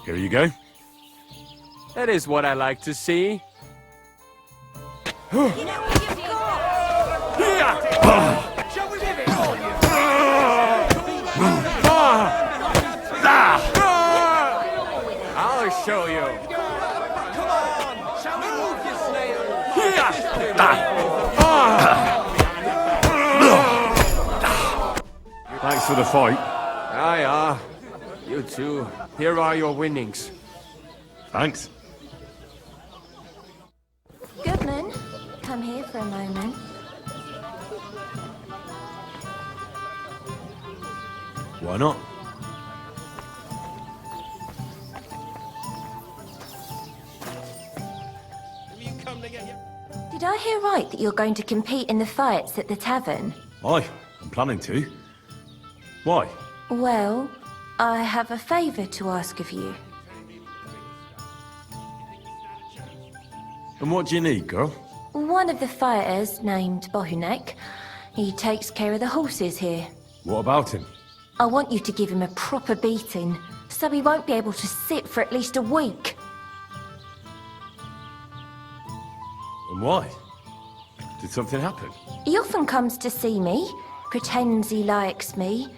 Speaker 5: Here you go.
Speaker 2: That is what I like to see. I'll show you. Come on, shall we move you, snail?
Speaker 5: Thanks for the fight.
Speaker 2: Ah. You too. Here are your winnings.
Speaker 5: Thanks.
Speaker 11: Goodman, come here for a moment.
Speaker 5: Why not?
Speaker 11: Did I hear right that you're going to compete in the fights at the tavern?
Speaker 5: Aye, I'm planning to. Why?
Speaker 11: Well, I have a favour to ask of you.
Speaker 5: And what do you need, girl?
Speaker 11: One of the fighters, named Bohunek, he takes care of the horses here.
Speaker 5: What about him?
Speaker 11: I want you to give him a proper beating, so he won't be able to sit for at least a week.
Speaker 5: And why? Did something happen?
Speaker 11: He often comes to see me, pretends he likes me,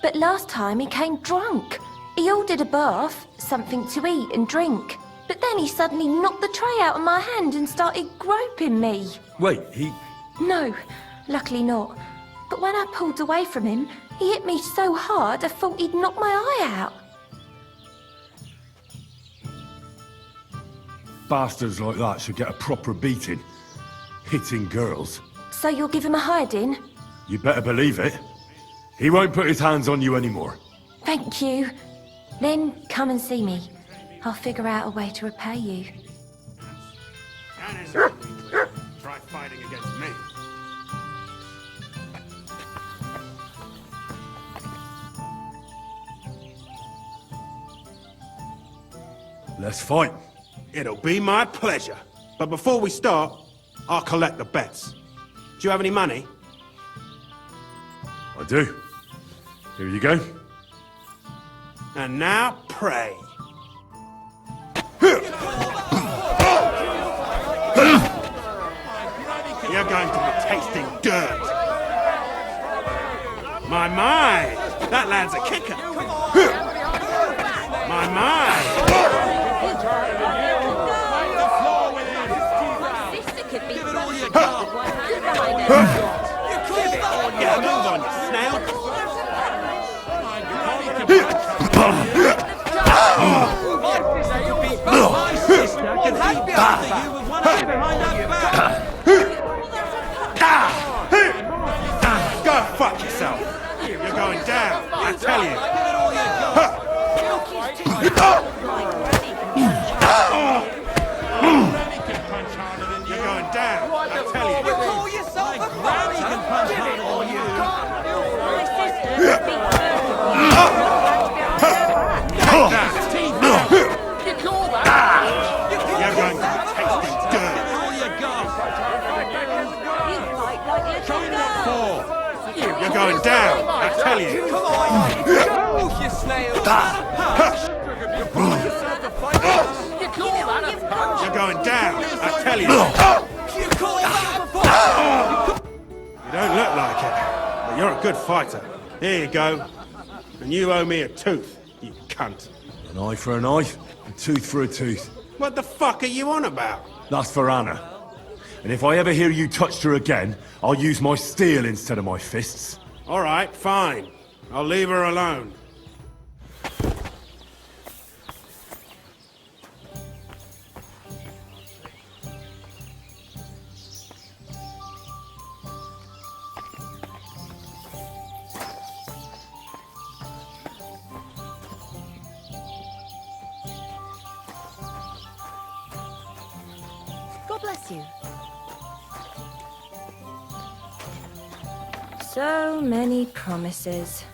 Speaker 11: but last time he came drunk. He ordered a bath, something to eat and drink, but then he suddenly knocked the tray out of my hand and started groping me.
Speaker 5: Wait, he...
Speaker 11: No, luckily not. But when I pulled away from him, he hit me so hard I thought he'd knock my eye out.
Speaker 5: Bastards like that should get a proper beating. Hitting girls.
Speaker 11: So you'll give him a hiding?
Speaker 5: You better believe it. He won't put his hands on you anymore.
Speaker 11: Thank you. Then come and see me. I'll figure out a way to repay you.
Speaker 1: Try fighting against me.
Speaker 5: Let's fight.
Speaker 13: It'll be my pleasure. But before we start, I'll collect the bets. Do you have any money?
Speaker 5: I do. Here you go.
Speaker 13: And now, pray. You're going to be tasting dirt. My, that lad's a kicker. My. Yeah, move on, you snail. Go fuck yourself. You're going down, I tell you. You're going down, I tell you. You call yourself a granny can punch harder than you. You're going down, I tell you.
Speaker 2: Come on, move, you snail.
Speaker 13: You're going down, I tell you. You don't look like it, but you're a good fighter. Here you go. And you owe me a tooth, you cunt.
Speaker 5: An eye for an eye, a tooth for a tooth.
Speaker 13: What the fuck are you on about?
Speaker 5: That's for Anna. And if I ever hear you touched her again, I'll use my steel instead of my fists.
Speaker 13: All right, fine. I'll leave her alone.
Speaker 8: God bless you.
Speaker 11: So many promises.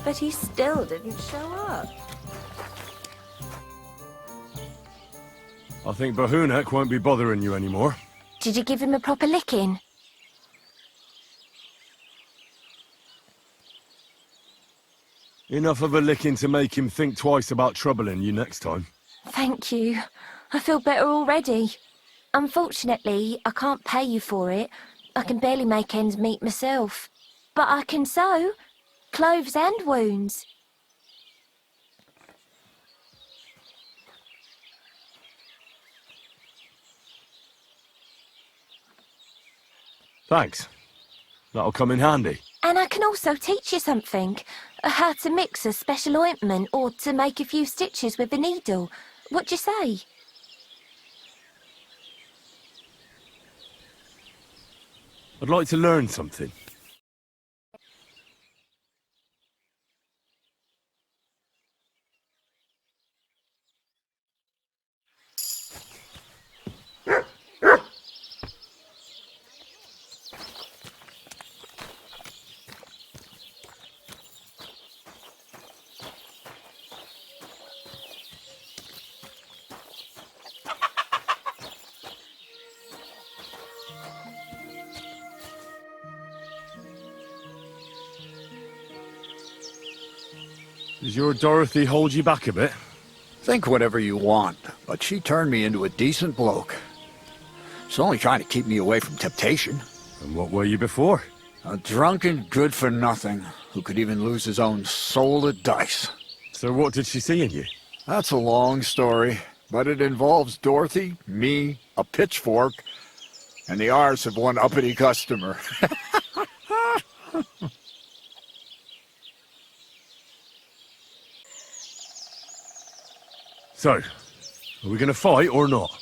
Speaker 11: But he still didn't show up.
Speaker 5: I think Bahunek won't be bothering you anymore.
Speaker 8: Did you give him a proper licking?
Speaker 5: Enough of a licking to make him think twice about troubling you next time.
Speaker 8: Thank you. I feel better already. Unfortunately, I can't pay you for it. I can barely make ends meet myself. But I can sew. Clothes and wounds.
Speaker 5: Thanks. That'll come in handy.
Speaker 8: And I can also teach you something. How to mix a special ointment or to make a few stitches with a needle. What do you say?
Speaker 5: I'd like to learn something. Does your Dorothy hold you back a bit?
Speaker 12: Think whatever you want, but she turned me into a decent bloke. She's only trying to keep me away from temptation.
Speaker 5: And what were you before?
Speaker 12: A drunken good-for-nothing who could even lose his own soul at dice.
Speaker 5: So what did she see in you?
Speaker 12: That's a long story, but it involves Dorothy, me, a pitchfork, and the arse of one uppity customer.
Speaker 5: So, are we gonna fight or not?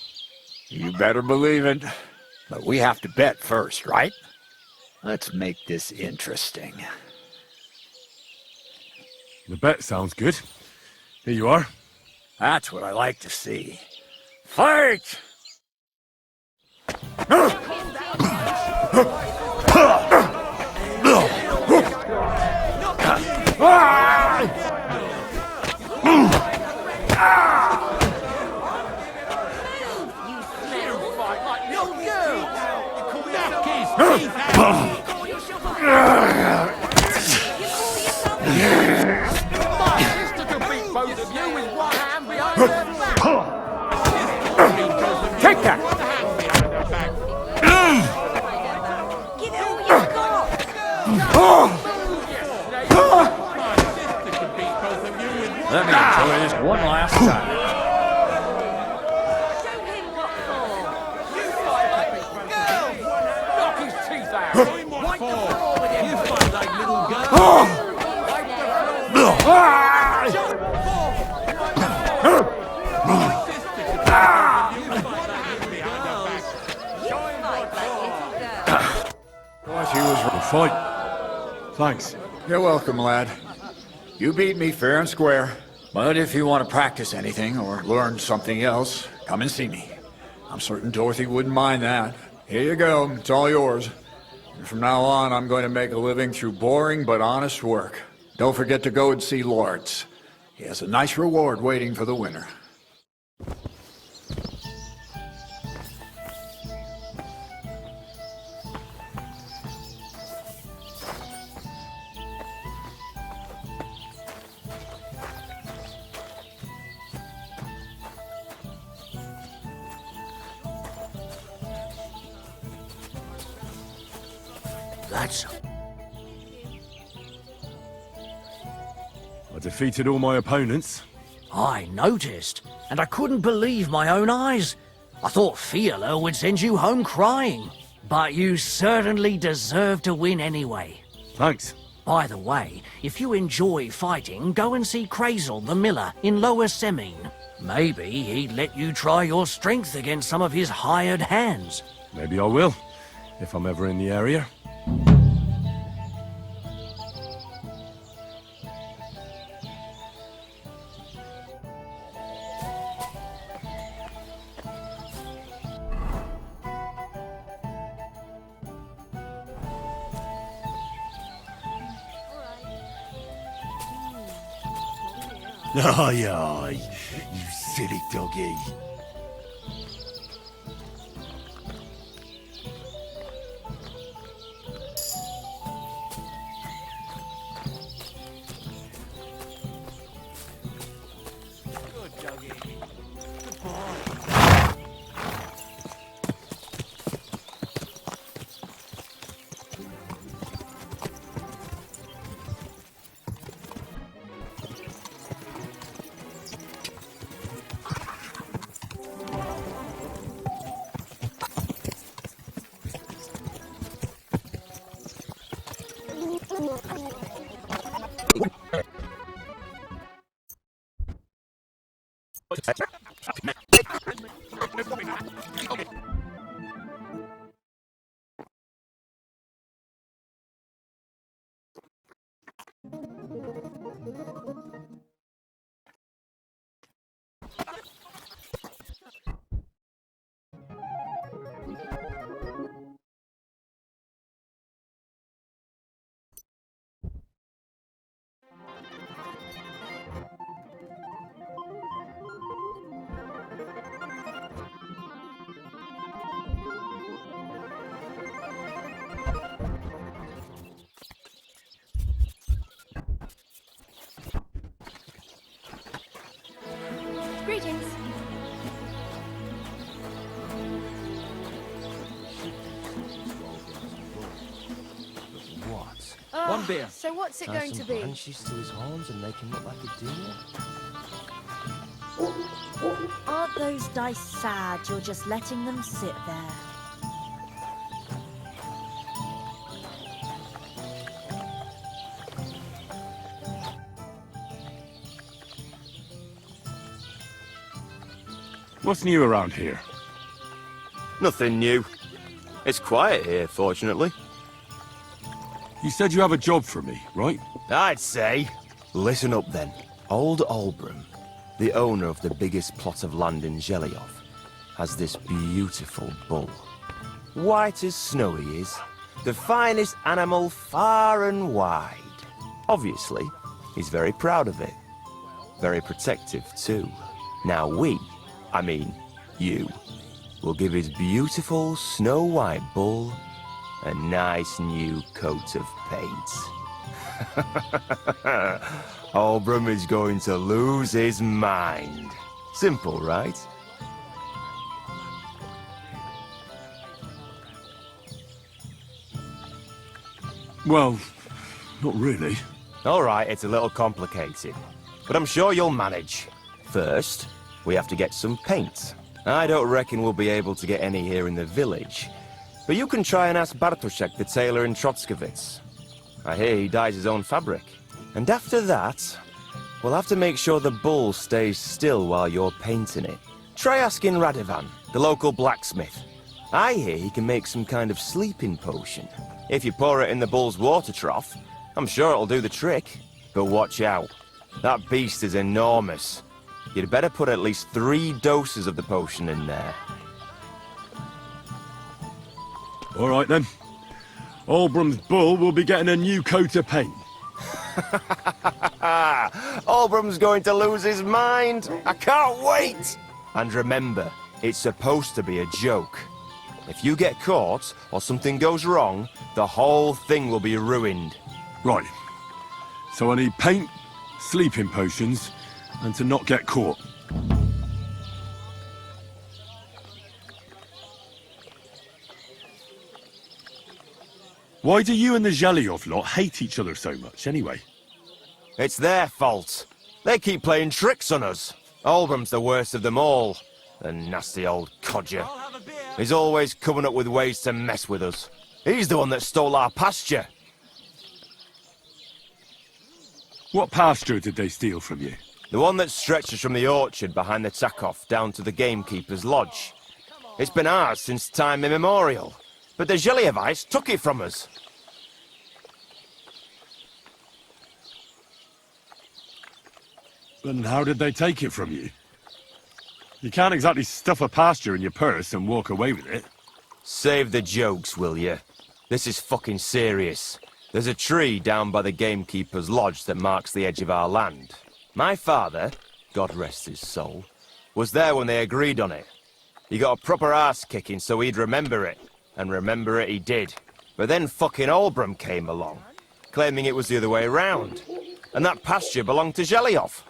Speaker 12: You better believe it. But we have to bet first, right? Let's make this interesting.
Speaker 5: The bet sounds good. Here you are.
Speaker 12: That's what I like to see. Fight!
Speaker 3: Take that!
Speaker 8: Give it all you've got!
Speaker 12: Let me enjoy this one last time.
Speaker 8: Show him what for!
Speaker 2: Knock his teeth out! Wipe the floor with him! You find that little girl! Wipe the floor!
Speaker 12: She was
Speaker 5: Good fight. Thanks.
Speaker 12: You're welcome, lad. You beat me fair and square. But if you want to practice anything or learn something else, come and see me. I'm certain Dorothy wouldn't mind that. Here you go. It's all yours. And from now on, I'm going to make a living through boring but honest work. Don't forget to go and see Lawrence. He has a nice reward waiting for the winner.
Speaker 6: That's...
Speaker 1: I defeated all my opponents.
Speaker 6: I noticed, and I couldn't believe my own eyes. I thought Fiala would send you home crying. But you certainly deserve to win anyway.
Speaker 1: Thanks.
Speaker 6: By the way, if you enjoy fighting, go and see Krazel the miller in Lower Sémine. Maybe he'd let you try your strength against some of his hired hands.
Speaker 1: Maybe I will, if I'm ever in the area.
Speaker 2: Aye, aye, you silly doggy.
Speaker 6: Good doggy. Good boy.
Speaker 8: Greetings.
Speaker 14: What?
Speaker 15: One beer. So what's it going to be?
Speaker 14: Branches to his horns and make him look like a deer?
Speaker 16: Aren't those dice sad you're just letting them sit there?
Speaker 1: What's new around here?
Speaker 17: Nothing new. It's quiet here, fortunately.
Speaker 1: You said you have a job for me, right?
Speaker 17: I'd say. Listen up then. Old Olbram, the owner of the biggest plot of land in Zhelyov, has this beautiful bull. White as snow he is. The finest animal far and wide. Obviously, he's very proud of it. Very protective too. Now you, will give his beautiful snow-white bull a nice new coat of paint. Olbram is going to lose his mind. Simple, right?
Speaker 1: Well, not really.
Speaker 17: All right, it's a little complicated, but I'm sure you'll manage. First, we have to get some paint. I don't reckon we'll be able to get any here in the village, but you can try and ask Bartoszek, the tailor in Troskovitz. I hear he dyes his own fabric. And after that, we'll have to make sure the bull stays still while you're painting it. Try asking Radovan, the local blacksmith. I hear he can make some kind of sleeping potion. If you pour it in the bull's water trough, I'm sure it'll do the trick. But watch out. That beast is enormous. You'd better put at least 3 doses of the potion in there.
Speaker 1: All right then. Olbram's bull will be getting a new coat of paint.
Speaker 17: Olbram's going to lose his mind. I can't wait. And remember, it's supposed to be a joke. If you get caught or something goes wrong, the whole thing will be ruined.
Speaker 1: Right. So I need paint, sleeping potions, and to not get caught. Why do you and the Zhelyov lot hate each other so much, anyway?
Speaker 17: It's their fault. They keep playing tricks on us. Olbram's the worst of them all. The nasty old codger. He's always coming up with ways to mess with us. He's the one that stole our pasture.
Speaker 1: What pasture did they steal from you?
Speaker 17: The one that stretches from the orchard behind the Takov down to the gamekeeper's lodge. It's been ours since time immemorial, but the Zhelyevites took it from us.
Speaker 1: And how did they take it from you? You can't exactly stuff a pasture in your purse and walk away with it.
Speaker 17: Save the jokes, will you? This is fucking serious. There's a tree down by the gamekeeper's lodge that marks the edge of our land. My father, God rest his soul, was there when they agreed on it. He got a proper arse-kicking so he'd remember it. And remember it he did. But then fucking Olbram came along, claiming it was the other way around. And that pasture belonged to Zhelyov.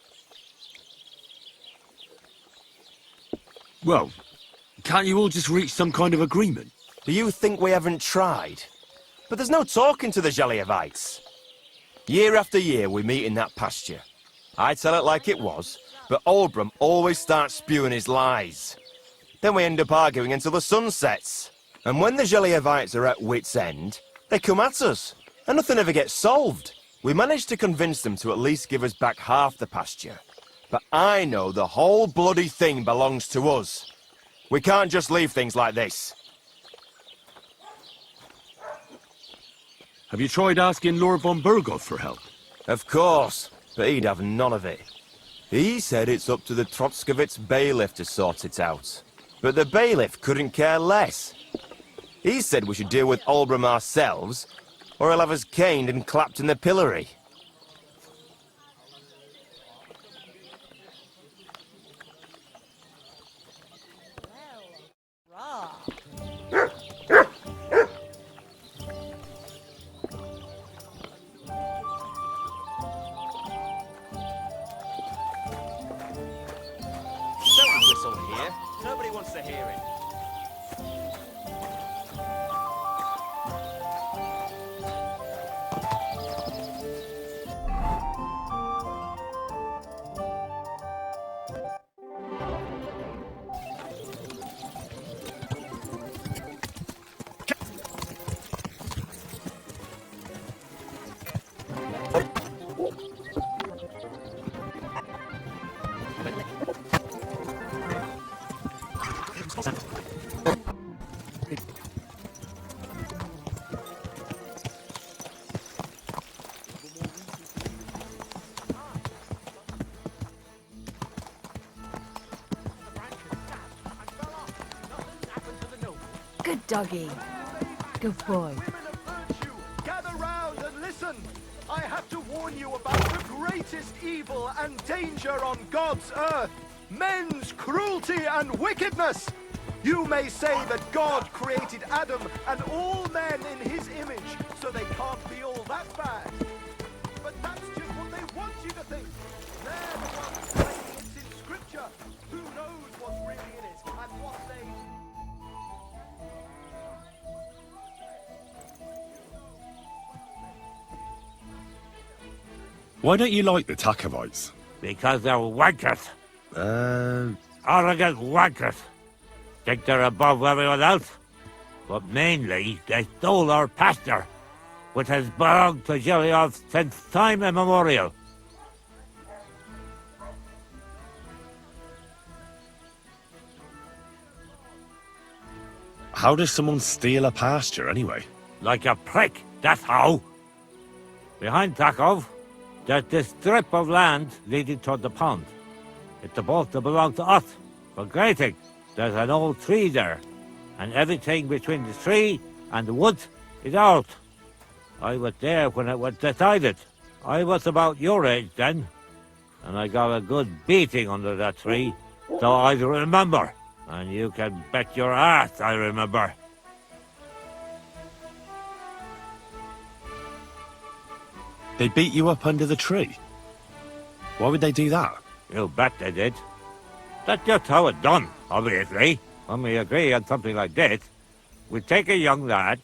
Speaker 1: Well, can't you all just reach some kind of agreement?
Speaker 17: Do you think we haven't tried? But there's no talking to the Zhelyevites. Year after year we meet in that pasture. I tell it like it was, but Olbram always starts spewing his lies. Then we end up arguing until the sun sets. And when the Zhelyevites are at wit's end, they come at us, and nothing ever gets solved. We managed to convince them to at least give us back half the pasture. But I know the whole bloody thing belongs to us. We can't just leave things like this.
Speaker 1: Have you tried asking Lord von Burgov for help?
Speaker 17: Of course, but he'd have none of it. He said it's up to the Troskovitz bailiff to sort it out. But the bailiff couldn't care less. He said we should deal with Olbram ourselves, or he'll have us caned and clapped in the pillory. Don't whistle here. Nobody wants to hear it.
Speaker 16: Good doggy. Good boy.
Speaker 2: Gather round and listen. I have to warn you about the greatest evil and danger on God's earth. Men's cruelty and wickedness. You may say that God created Adam and all men in his image, so they can't be all that bad. But that's just what they want you to think. They're the ones saying it's in Scripture. Who knows what's really in it and what they...
Speaker 1: Why don't you like the Takovites?
Speaker 3: Because they're wankers. Arrogant wankers. Think they're above everyone else. But mainly, they stole our pasture, which has belonged to Zhelyov since time immemorial.
Speaker 1: How does someone steal a pasture, anyway?
Speaker 3: Like a prick, that's how. Behind Takov, there's this strip of land leading toward the pond. It's supposed to belong to us, for grazing. There's an old tree there, and everything between the tree and the woods is ours. I was there when it was decided. I was about your age then, and I got a good beating under that tree, so I remember. And you can bet your ass I remember.
Speaker 1: They beat you up under the tree? Why would they do that?
Speaker 3: You bet they did. That's just how it's done, obviously. When we agree on something like this, we take a young lad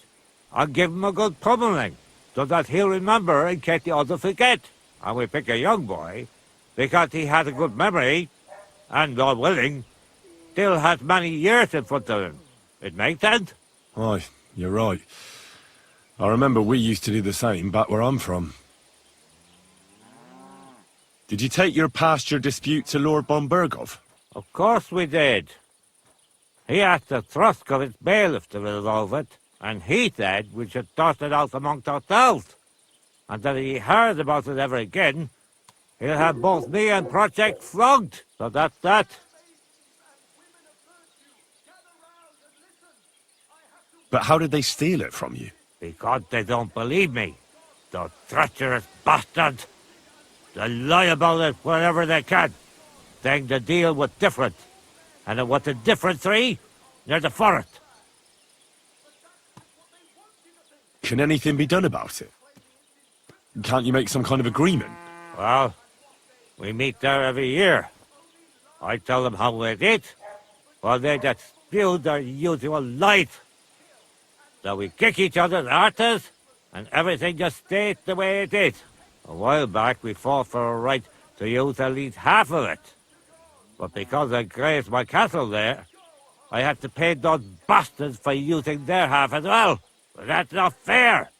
Speaker 3: I'll give him a good pummeling, so that he'll remember in case the others forget. And we pick a young boy, because he has a good memory, and, God willing, still has many years in front of him. It makes sense?
Speaker 5: Aye, you're right. I remember we used to do the same back where I'm from. Did you take your pasture dispute to Lord Bombergov?
Speaker 3: Of course we did. He asked the Troskovitz bailiff to resolve it, and he said we should toss it out amongst ourselves. And that if he heard about it ever again, he'll have both me and Project flogged. So that's that.
Speaker 5: But how did they steal it from you?
Speaker 3: Because they don't believe me. The treacherous bastards. They lie about it wherever they can, saying the deal was different. And it was a different tree near the forest.
Speaker 5: Can anything be done about it? Can't you make some kind of agreement?
Speaker 3: Well, we meet there every year. I tell them how it is, while they just spew their usual lies. So we kick each other's arses, and everything just stays the way it is. A while back we fought for a right to use at least half of it. But because I grazed my cattle there, I had to pay those bastards for using their half as well. But that's not fair.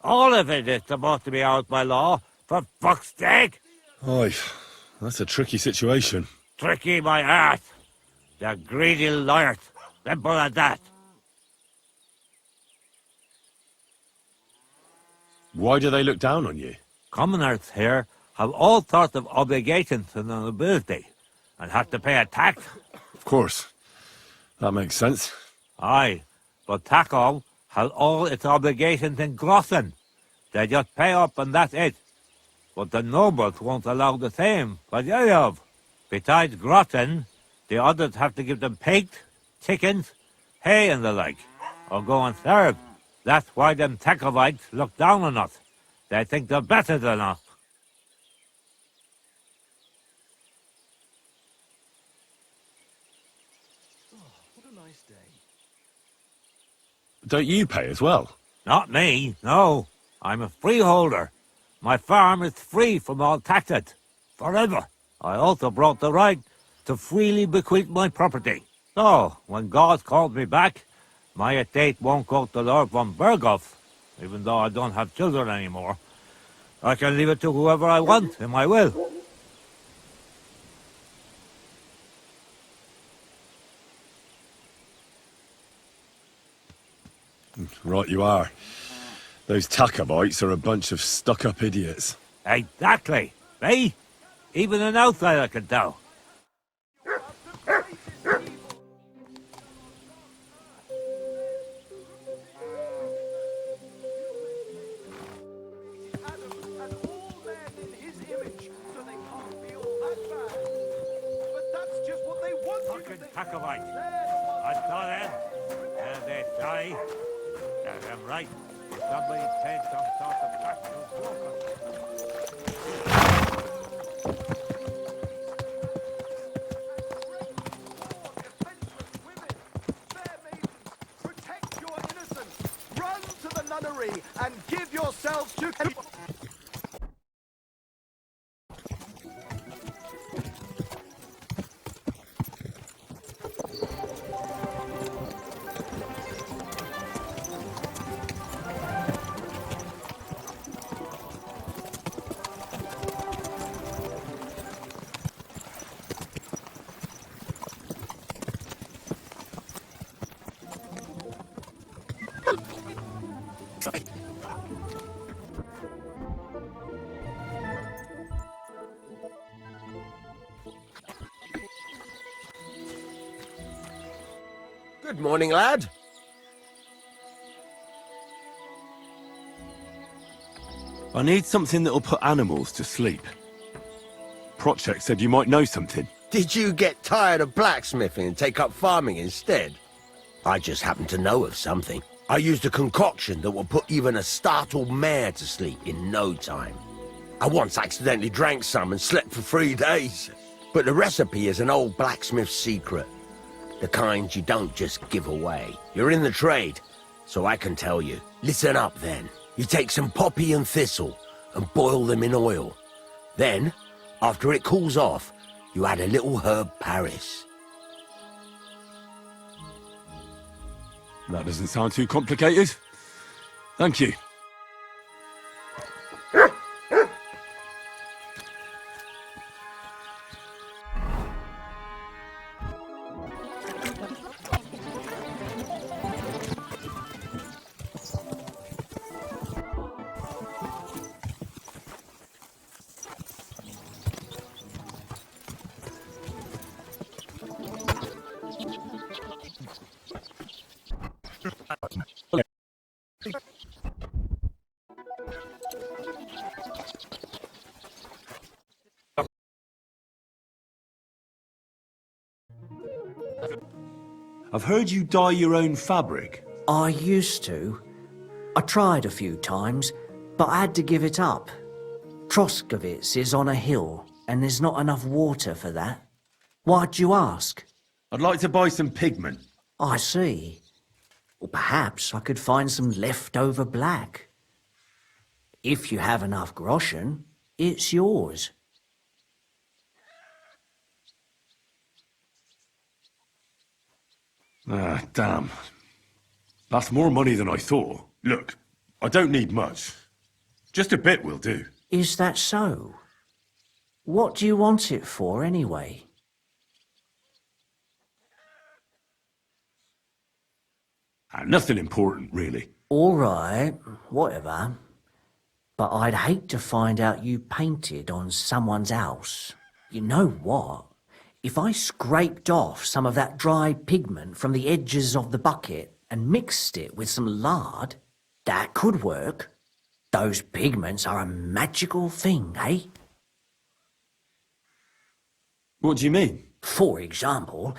Speaker 3: All of it is supposed to be ours by law, for fuck's sake.
Speaker 5: Aye, that's a tricky situation.
Speaker 3: Tricky my ass. They're greedy liars. Simple as that.
Speaker 5: Why do they look down on you?
Speaker 3: Commoners here have all sorts of obligations to the nobility, and have to pay a tax.
Speaker 5: Of course. That makes sense.
Speaker 3: Aye, but Takov has all its obligations in Grossen. They just pay up and that's it. But the nobles won't allow the same for the have. Besides Grossen, the others have to give them pigs, chickens, hay and the like, or go and serve. That's why them Takovites look down on us. They think they're better than us.
Speaker 5: Don't you pay as well?
Speaker 3: Not me, no. I'm a freeholder. My farm is free from all taxes. Forever. I also brought the right to freely bequeath my property. So, when God calls me back, my estate won't go to Lord von Berghoff, even though I don't have children anymore. I can leave it to whoever I want in my will.
Speaker 5: Right you are. Those Takovites are a bunch of stuck-up idiots.
Speaker 3: Exactly. Eh? Even an outsider can tell. Takovites. I saw them. And they die. I'm right. Somebody paid some sort of practical
Speaker 2: Protect your innocence. Run to the nunnery and give yourselves to...
Speaker 18: Good morning, lad.
Speaker 5: I need something that'll put animals to sleep. Project said you might know something.
Speaker 18: Did you get tired of blacksmithing and take up farming instead? I just happen to know of something. I used a concoction that will put even a startled mare to sleep in no time. I once accidentally drank some and slept for 3 days. But the recipe is an old blacksmith's secret. The kind you don't just give away. You're in the trade, so I can tell you. Listen up, then. You take some poppy and thistle and boil them in oil. Then, after it cools off, you add a little herb Paris.
Speaker 1: That doesn't sound too complicated. Thank you.
Speaker 5: I've heard you dye your own fabric.
Speaker 6: I used to. I tried a few times, but I had to give it up. Troskovitz is on a hill, and there's not enough water for that. Why'd you ask?
Speaker 5: I'd like to buy some pigment.
Speaker 6: I see. Well, perhaps I could find some leftover black. If you have enough groschen, it's yours.
Speaker 1: Ah, damn. That's more money than I thought. Look, I don't need much. Just a bit will do.
Speaker 6: Is that so? What do you want it for, anyway?
Speaker 1: Nothing important, really.
Speaker 6: All right, whatever. But I'd hate to find out you painted on someone's house. You know what? If I scraped off some of that dry pigment from the edges of the bucket and mixed it with some lard, that could work. Those pigments are a magical thing, eh?
Speaker 1: What do you mean?
Speaker 6: For example,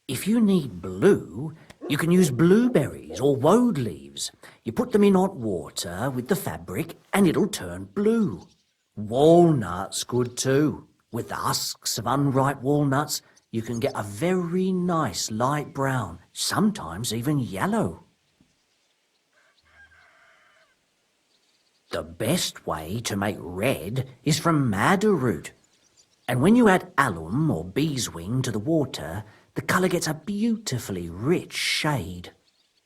Speaker 6: if you need blue, you can use blueberries or woad leaves. You put them in hot water with the fabric and it'll turn blue. Walnuts good too. With the husks of unripe walnuts, you can get a very nice light brown, sometimes even yellow. The best way to make red is from madder root. And when you add alum or beeswing to the water, the colour gets a beautifully rich shade.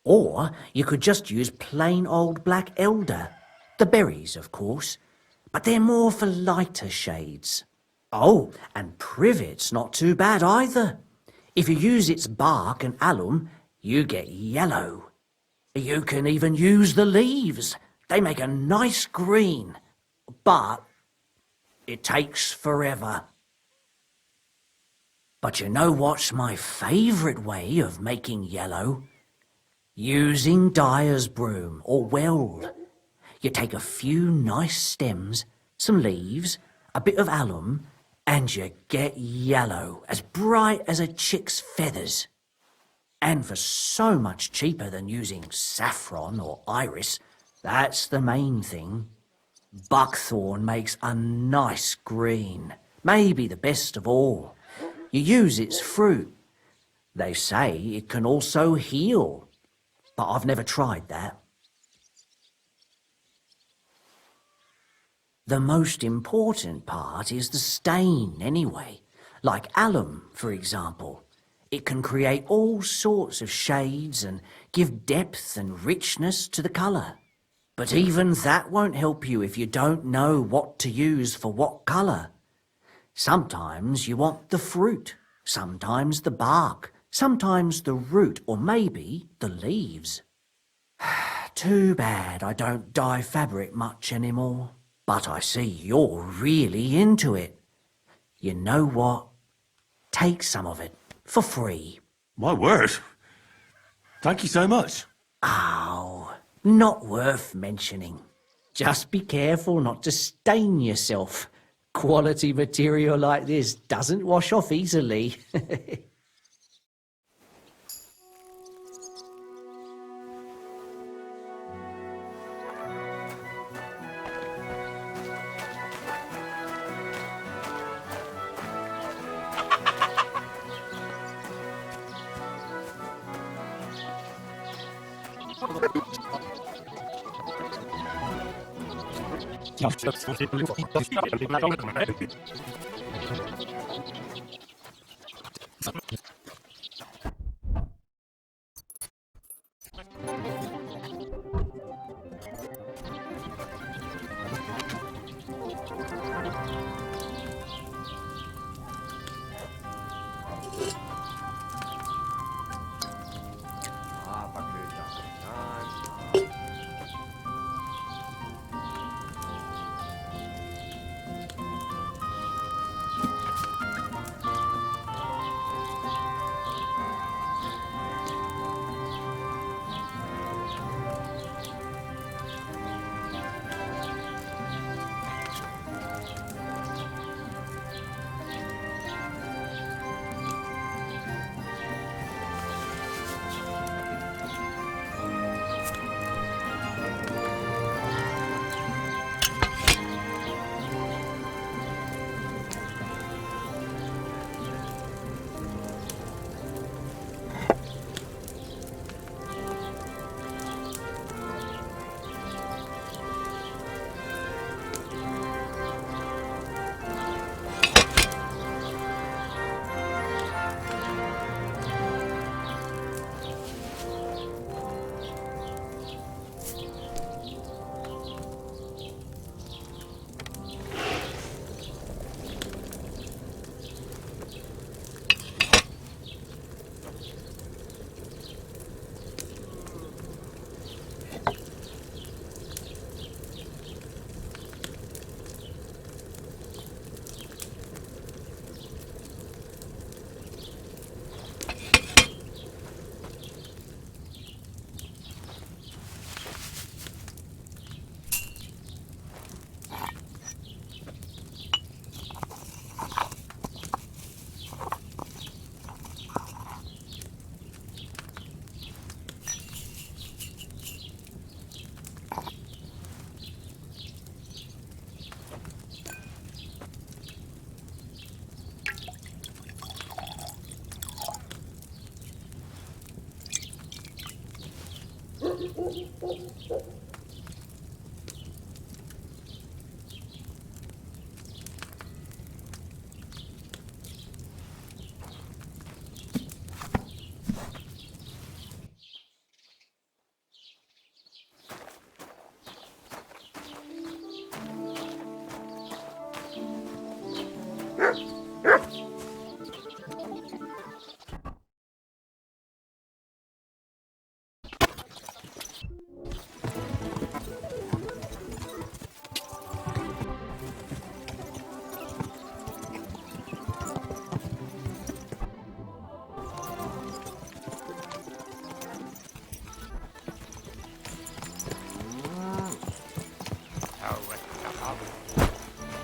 Speaker 6: Or you could just use plain old black elder. The berries, of course, but they're more for lighter shades. Oh, and privet's not too bad either. If you use its bark and alum, you get yellow. You can even use the leaves. They make a nice green, but it takes forever. But you know what's my favourite way of making yellow? Using dyer's broom or weld. You take a few nice stems, some leaves, a bit of alum, and you get yellow, as bright as a chick's feathers. And for so much cheaper than using saffron or iris, that's the main thing. Buckthorn makes a nice green, maybe the best of all. You use its fruit. They say it can also heal, but I've never tried that. The most important part is the stain, anyway. Like alum, for example. It can create all sorts of shades and give depth and richness to the colour. But even that won't help you if you don't know what to use for what colour. Sometimes you want the fruit, sometimes the bark, sometimes the root, or maybe the leaves. Too bad I don't dye fabric much anymore. But I see you're really into it. You know what? Take some of it, for free.
Speaker 1: My word. Thank you so much.
Speaker 6: Oh, not worth mentioning. Just be careful not to stain yourself. Quality material like this doesn't wash off easily.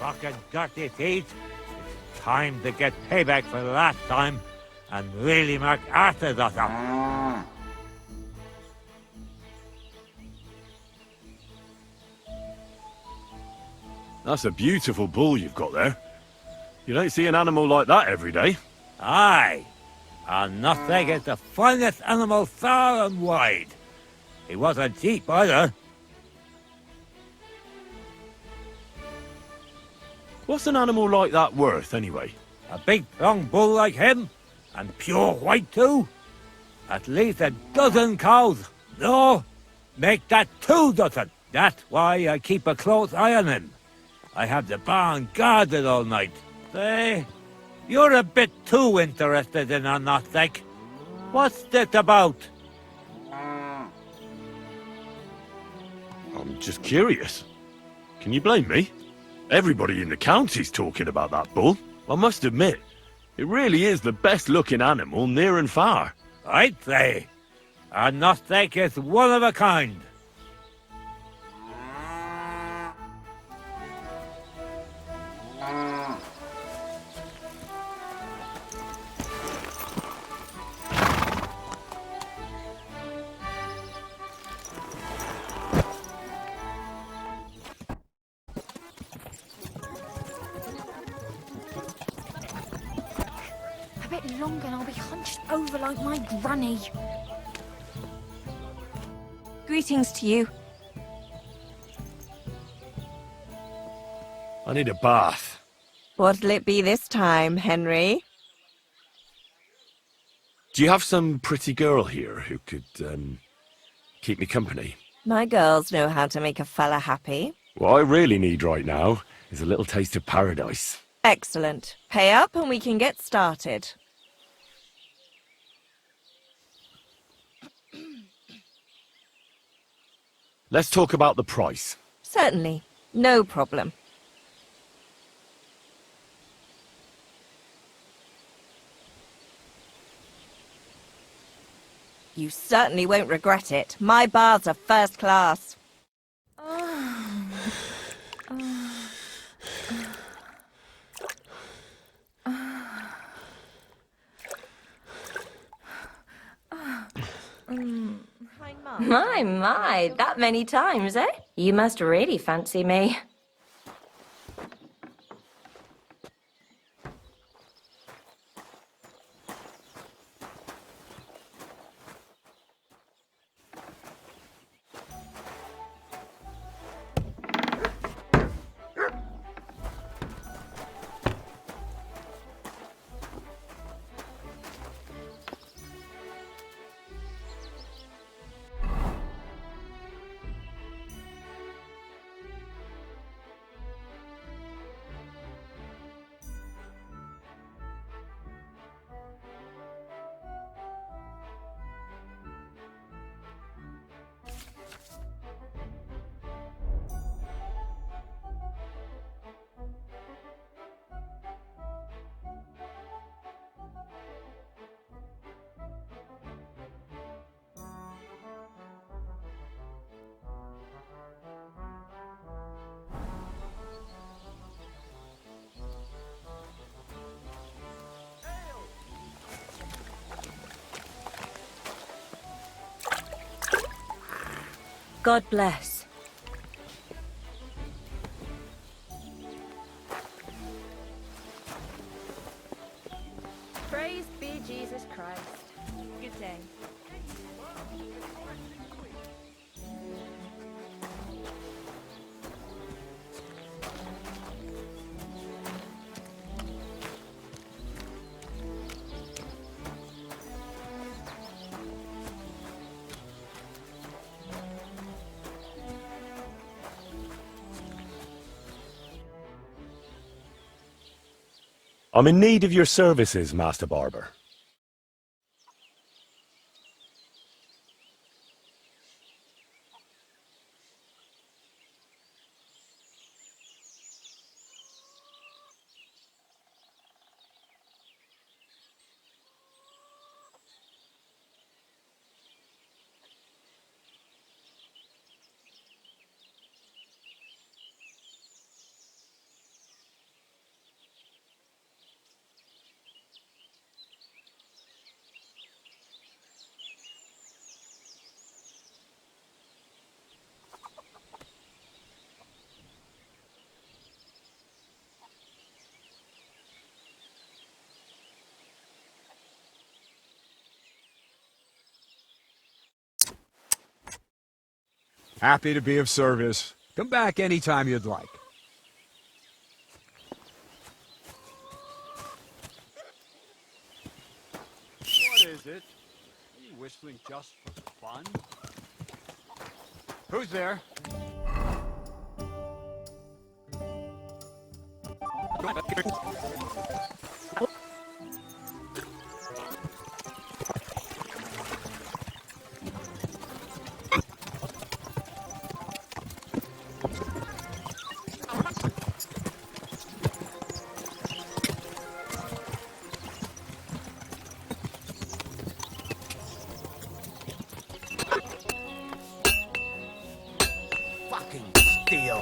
Speaker 3: Fucking dirty feet. It's time to get payback for last time and really make asses of them.
Speaker 5: That's a beautiful bull you've got there. You don't see an animal like that every day.
Speaker 3: Aye, and nothing is the finest animal far and wide. He wasn't cheap either.
Speaker 5: What's an animal like that worth, anyway?
Speaker 3: A big, strong bull like him, and pure white too. At least a dozen cows. No, make that 2 dozen. That's why I keep a close eye on him. I have the barn guarded all night. Say, you're a bit too interested in a nothing. What's this about?
Speaker 5: I'm just curious. Can you blame me? Everybody in the county's talking about that bull. I must admit, it really is the best-looking animal near and far.
Speaker 3: I'd say. A nothing is one of a kind.
Speaker 8: A bit longer and I'll be hunched over like my granny.
Speaker 11: Greetings to you.
Speaker 1: I need a bath.
Speaker 11: What'll it be this time, Henry?
Speaker 1: Do you have some pretty girl here who could, keep me company?
Speaker 11: My girls know how to make a fella happy.
Speaker 1: What I really need right now is a little taste of paradise.
Speaker 11: Excellent. Pay up and we can get started.
Speaker 1: Let's talk about the price.
Speaker 11: Certainly. No problem. You certainly won't regret it. My baths are first class.
Speaker 8: My, that many times, eh? You must really fancy me. God bless.
Speaker 15: Praise be Jesus Christ. Good day.
Speaker 1: I'm in need of your services, Master Barber.
Speaker 12: Happy to be of service. Come back anytime you'd like.
Speaker 2: What is it? Are you whistling just for fun? Who's there?
Speaker 18: Deal.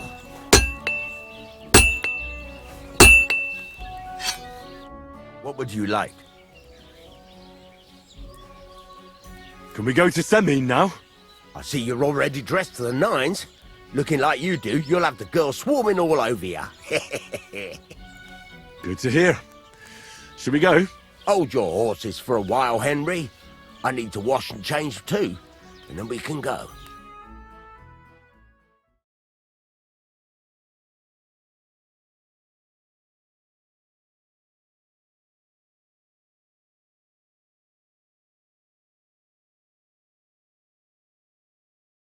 Speaker 18: What would you like?
Speaker 1: Can we go to Sémine now?
Speaker 18: I see you're already dressed to the nines. Looking like you do, you'll have the girls swarming all over you.
Speaker 1: Good to hear. Should we go?
Speaker 18: Hold your horses for a while, Henry. I need to wash and change too, and then we can go.